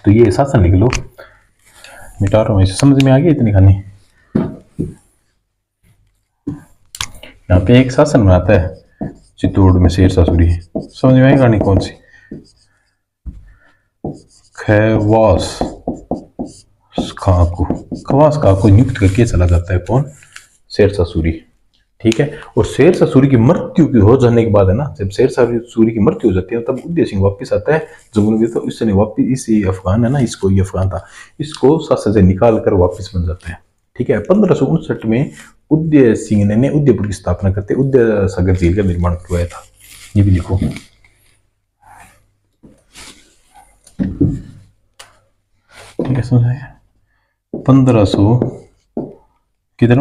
तो ये शासन लिख लो, मिटा रहा हूँ, इसे समझ में आ गया इतनी कहानी। यहाँ पे एक शासन बनाता है चित्तौड़ में शेरशाह सूरी, समझ में आई कहानी कौन सी? खवास खां को, खवास खां को नियुक्त करके चला जाता है कौन? शेरशाह सूरी। ठीक है, और शेरशाह सूरी की मृत्यु की हो जाने के बाद है ना, जब शेरशाह सूरी की मृत्यु हो जाती है तब उदय सिंह वापस आता है जम्मू में, तो इसने वापस इसी अफगान है ना, इसको, ये अफगान था, इसको शासन से निकाल कर वापस बन जाता है। ठीक है, 1559 में उदय सिंह ने उदयपुर की स्थापना करते उदय सागर झील का निर्माण करवाया था। ये भी लिखो। ठीक है, समझ 1500 किधर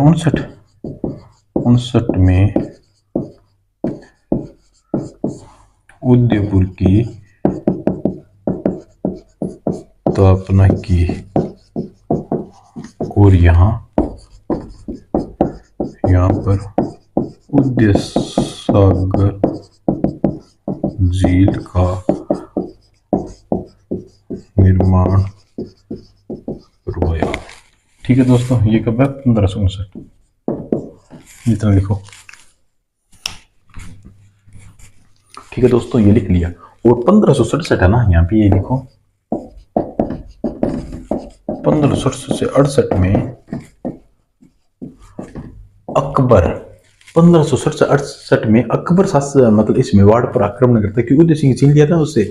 59 में उदयपुर की स्थापना की, और यहाँ पर उदय सागर झील का निर्माण करवाया। ठीक है दोस्तों, ये कब है? 1559, इतना लिखो। ठीक है दोस्तों, ये लिख लिया। और 1567 है ना, यहाँ पे ये लिखो, 1567 से 68 में अकबर, 1567 में अकबर मतलब इस मेवाड़ पर आक्रमण करता है, क्योंकि उदय सिंह छीन लिया था उससे,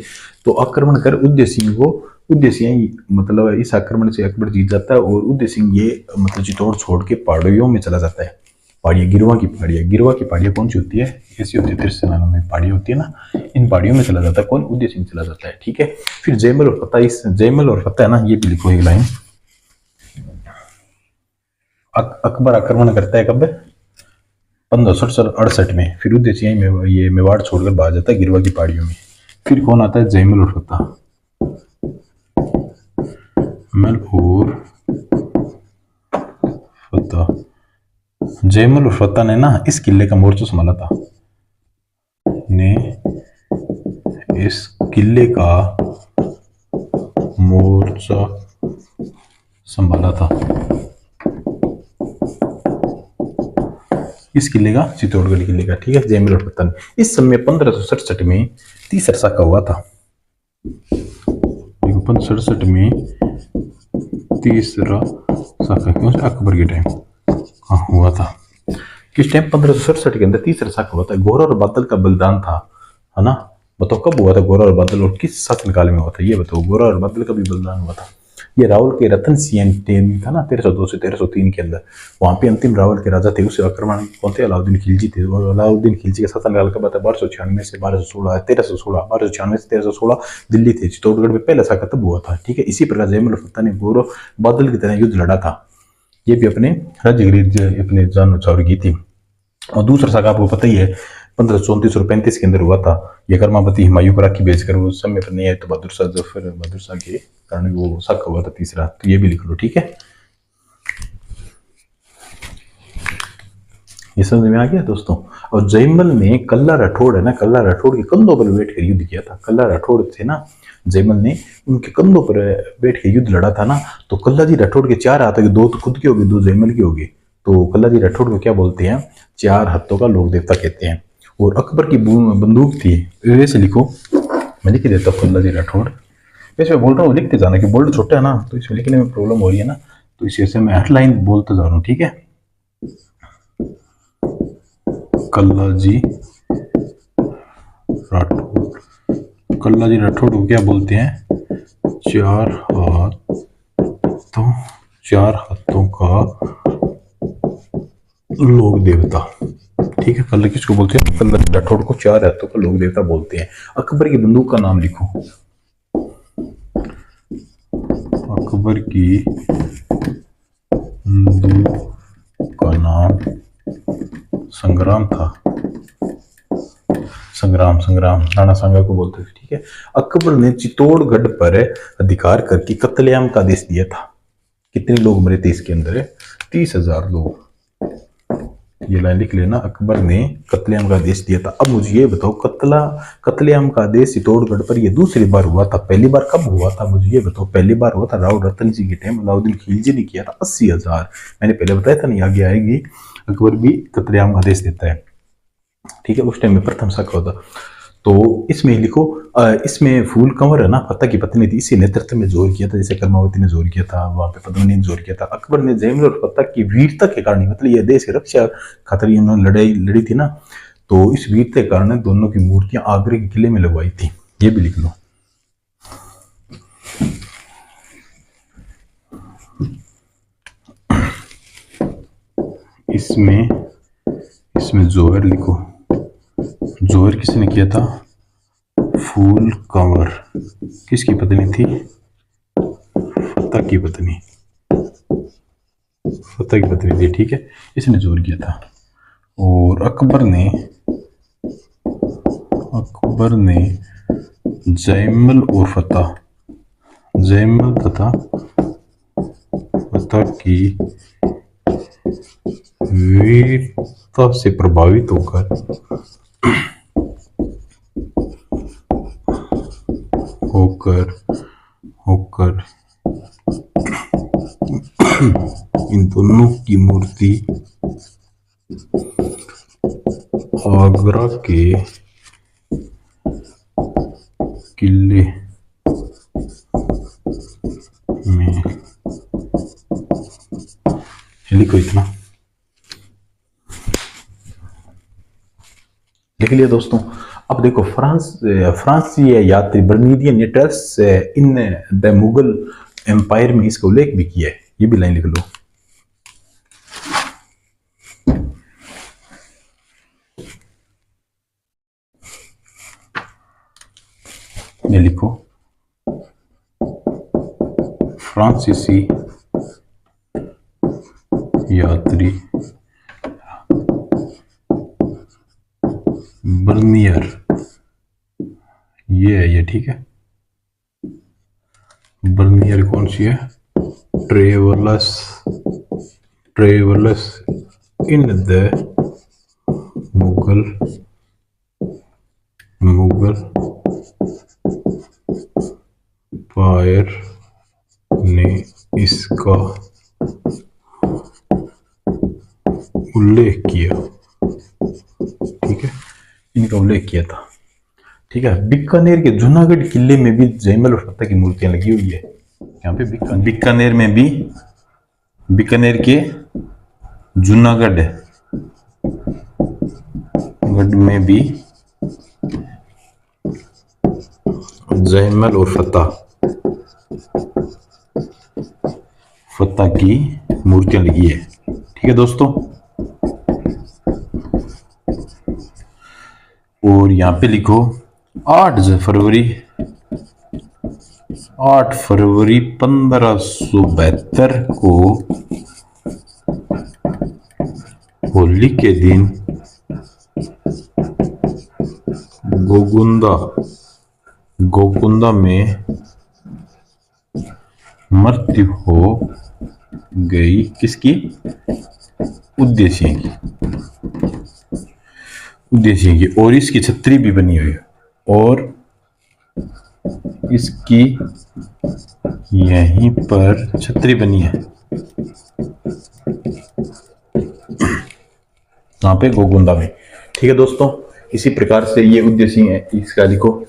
तो आक्रमण कर उदय सिंह को, उदय सिंह मतलब इस आक्रमण से अकबर जीत जाता है, और उदय सिंह ये मतलब चित्तौड़ छोड़ के पहाड़ियों में चला जाता है। पहाड़ियाँ, गिरवा की पहाड़ियाँ, गिरवा की पहाड़ियाँ कौन सी होती है? ऐसी होती है तिरसनानों में पहाड़ियाँ होती है ना, इन पहाड़ियों में चला जाता है कौन? उदय सिंह चला जाता है। ठीक है, फिर जयमल और फतेह, इस जयमल और फतेह है ना, ये भी लिखो एक लाइन, अकबर आक्रमण करता है कब? 1568 में। फिर उद्देश्य यही में ये मेवाड़ छोड़कर भाग जाता है गिरवा की पहाड़ियों में। फिर कौन आता है? जयमल और फतेह। जयमल और फतेह। जयमल और फतेह ने ना इस किले का मोर्चा संभाला था, ने इस किले का मोर्चा संभाला था। इस किले का, चित्तौड़गढ़ किले का, ठीक है, जयमल और फतेह ने। इस समय 1567 में तीसरा साका हुआ था। 1567 में तीसरा साका क्यों? अकबर के टाइम हाँ हुआ था। किस टाइम? 1567 के अंदर तीसरा साका हुआ था। गौर और बादल का बलिदान था, है ना? बताओ कब हुआ था गौर और बादल, और किस शासनकाल में हुआ था? ये बताओ। गौर और बादल का भी बलिदान हुआ था। ये रावल के रतन सिंह टेम था ना, 1302 से 1303 के अंदर। वहां पे अंतिम रावल के राजा थे, उसे आक्रमण कौन थे? अलाउद्दीन खिलजी थे। और अलाउद्दीन खिलजी का शासनकाल कब था? 1296 से 1216, 1316, 1296 से 1316 दिल्ली थे। चित्तौड़गढ़ में पहला साका तब हुआ था, ठीक है। इसी प्रकार जयमल फतेह ने गौर और बादल की तरह युद्ध लड़ा था। ये भी अपने राज्य अपने जान न्यौछावर की थी। और दूसरा साका आपको पता ही है, 1534 और 35 के अंदर हुआ था। ये कर्मावती हुमायूं को राखी भेजकर वो समय पर नहीं आए तो बहादुर शाह जफर, बहादुर शाह के कारण वो साका हुआ था तीसरा। तो ये भी लिख लो, ठीक है। ये समझ में आ गया दोस्तों। और जयमल ने कल्ला राठौड़ है ना, कल्ला राठौड़ के कंधों पर बैठ कर युद्ध किया था। कल्ला राठौड़ थे ना, जयमल ने उनके कंधों पर बैठ के युद्ध लड़ा था ना। तो कल्ला जी राठौड़ के 4 हाथों के, 2 तो खुद के हो गए, 2 जयमल के हो गए। तो कल्ला जी राठौड़ को क्या बोलते हैं? 4 हाथों का लोक देवता कहते हैं। और अकबर की बंदूक थी, वैसे लिखो, मैं लिख देता हूँ कल्ला जी राठौड़। वैसे मैं बोल रहा हूँ लिखते जाना, कि बोल्ड छोटा है ना, तो इसमें लिखने में प्रॉब्लम हो रही है ना, तो इसी वजह से मैं हेडलाइन बोलता जा रहा हूँ, ठीक है। कल्ला जी राठौड़। कल्ला जी राठौड़ को क्या बोलते हैं? 4 हाथों का लोक देवता, ठीक है। कल्ला किसको बोलते हैं? कल्ला जी राठौड़ को 4 हाथों का लोक देवता बोलते हैं। अकबर की बंदूक का नाम लिखो। अकबर की बंदूक का नाम संग्राम था। संग्राम, संग्राम राणा सांगा को बोलते थे, ठीक है। अकबर ने चित्तौड़गढ़ पर अधिकार करके कत्लेआम का आदेश दिया था। कितने लोग मरे थे इसके अंदर? 30,000 लोग। ये लाइन लिख लेना, अकबर ने कत्लेआम का आदेश दिया था। अब मुझे ये बताओ, कत्लेआम का आदेश चित्तौड़गढ़ पर ये दूसरी बार हुआ था। पहली बार कब हुआ था मुझे ये बताओ? पहली बार हुआ था राव रतन सिंह के टाइम, अलाउद्दीन खिलजी ने किया था। 80,000, मैंने पहले बताया था नहीं, आगे आएगी। अकबर भी कत्लेआम का आदेश देता है, ठीक है। उस टाइम में प्रथम साका होता। तो इसमें लिखो, इसमें फूल कंवर है ना, फतेह की पत्नी थी, इसी नेतृत्व में जोर किया था, जैसे कर्मावती ने जोर किया था, वहां पे पद्मिनी ने जोर किया था। अकबर ने जयमल और फतेह की वीरता के कारण, मतलब ये देश की रक्षा खातिर इन्होंने लड़ाई लड़ी थी ना, तो इस वीरता के कारण दोनों की मूर्तियां आगरे के किले में लगवाई थी। ये भी लिख लो। इसमें जोहर लिखो। जोहर किसने किया था? फूल कंवर। किसकी पत्नी थी? फतेह की पत्नी, फतेह की पत्नी थी, ठीक है। इसने जोर किया था। और अकबर ने जयमल और फतेह, जयमल तथा फतेह की वीरता से प्रभावित होकर इन दोनों की मूर्ति आगरा के किले में, लिखो इतना, लिख लिया दोस्तों। अब देखो, फ्रांसीसी यात्री बर्नीदियन नेटर्स इन द मुगल एम्पायर में इसका उल्लेख भी किया है। ये भी लाइन लिख लो। ये लिखो, फ्रांसीसी यात्री बर्नियर, ये है ये, ठीक है। बर्नियर कौन सी है? Travels, travels in the Mughal fire ने इसका उल्लेख किया, ठीक है, इनका उल्लेख किया था, ठीक है। बीकानेर के जूनागढ़ किले में भी जयमल और फतेह की मूर्तियां लगी हुई है यहाँ पे। बीकानेर में भी, बीकानेर के जूनागढ़ में भी जयमल और फतेह की मूर्तियां लगी है, ठीक है दोस्तों। और यहाँ पे लिखो 8 फरवरी 1572 को होली के दिन गोकुंदा में मृत्यु हो गई, किसकी? उद्देश्य की। और इसकी छतरी भी बनी हुई है, और इसकी यहीं पर छतरी बनी है, यहाँ पे गोकुंदा में, ठीक है दोस्तों। इसी प्रकार से ये उद्देश्य है, इसका लिखो,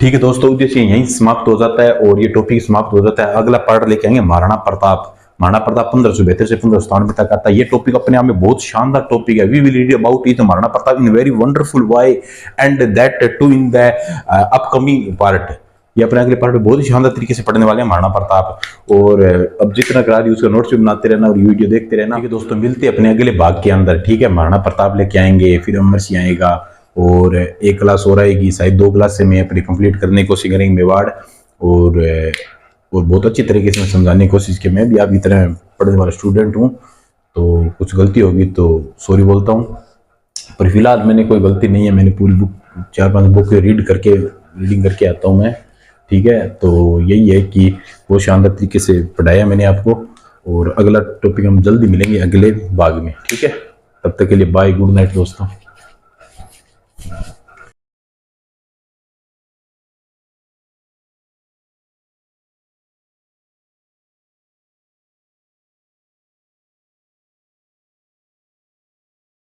ठीक है दोस्तों। उद्देश्य यहीं समाप्त हो जाता है और ये टॉपिक समाप्त हो जाता है। अगला पार्ट लेके आएंगे महाराणा प्रताप। महाराणा प्रताप 1572 से 1597 तक आता है। ये टॉपिक अपने आप में बहुत शानदार टॉपिक है। We will read about it Maharana Pratap in very wonderful way and that too in the upcoming part. ये अपने अगले पार्ट में बहुत ही शानदार तरीके से पढ़ने वाले हैं महाराणा प्रताप। और अब जितना करा दी उसका नोट्स भी बनाते रहना और वीडियो देखते रहना, ठीक है दोस्तों। मिलते हैं अपने अगले भाग के अंदर, ठीक है। महाराणा प्रताप लेके आएंगे, फिर अमरसिंह आएगा और एक क्लास और आएगी, शायद 2 क्लास से मैं अपनी कंप्लीट करने की कोशिश करेंगे मेवाड़। और बहुत अच्छी तरीके से मैं समझाने की कोशिश की। मैं भी आपकी तरह पढ़ने वाला स्टूडेंट हूँ, तो कुछ गलती होगी तो सॉरी बोलता हूँ, पर फिलहाल मैंने कोई गलती नहीं है। मैंने पूरी बुक 4-5 बुक रीडिंग करके आता हूँ मैं, ठीक है। तो यही है कि वो शानदार तरीके से पढ़ाया मैंने आपको। और अगला टॉपिक हम जल्दी मिलेंगे अगले भाग में, ठीक है। तब तक के लिए बाय, गुड नाइट दोस्तों।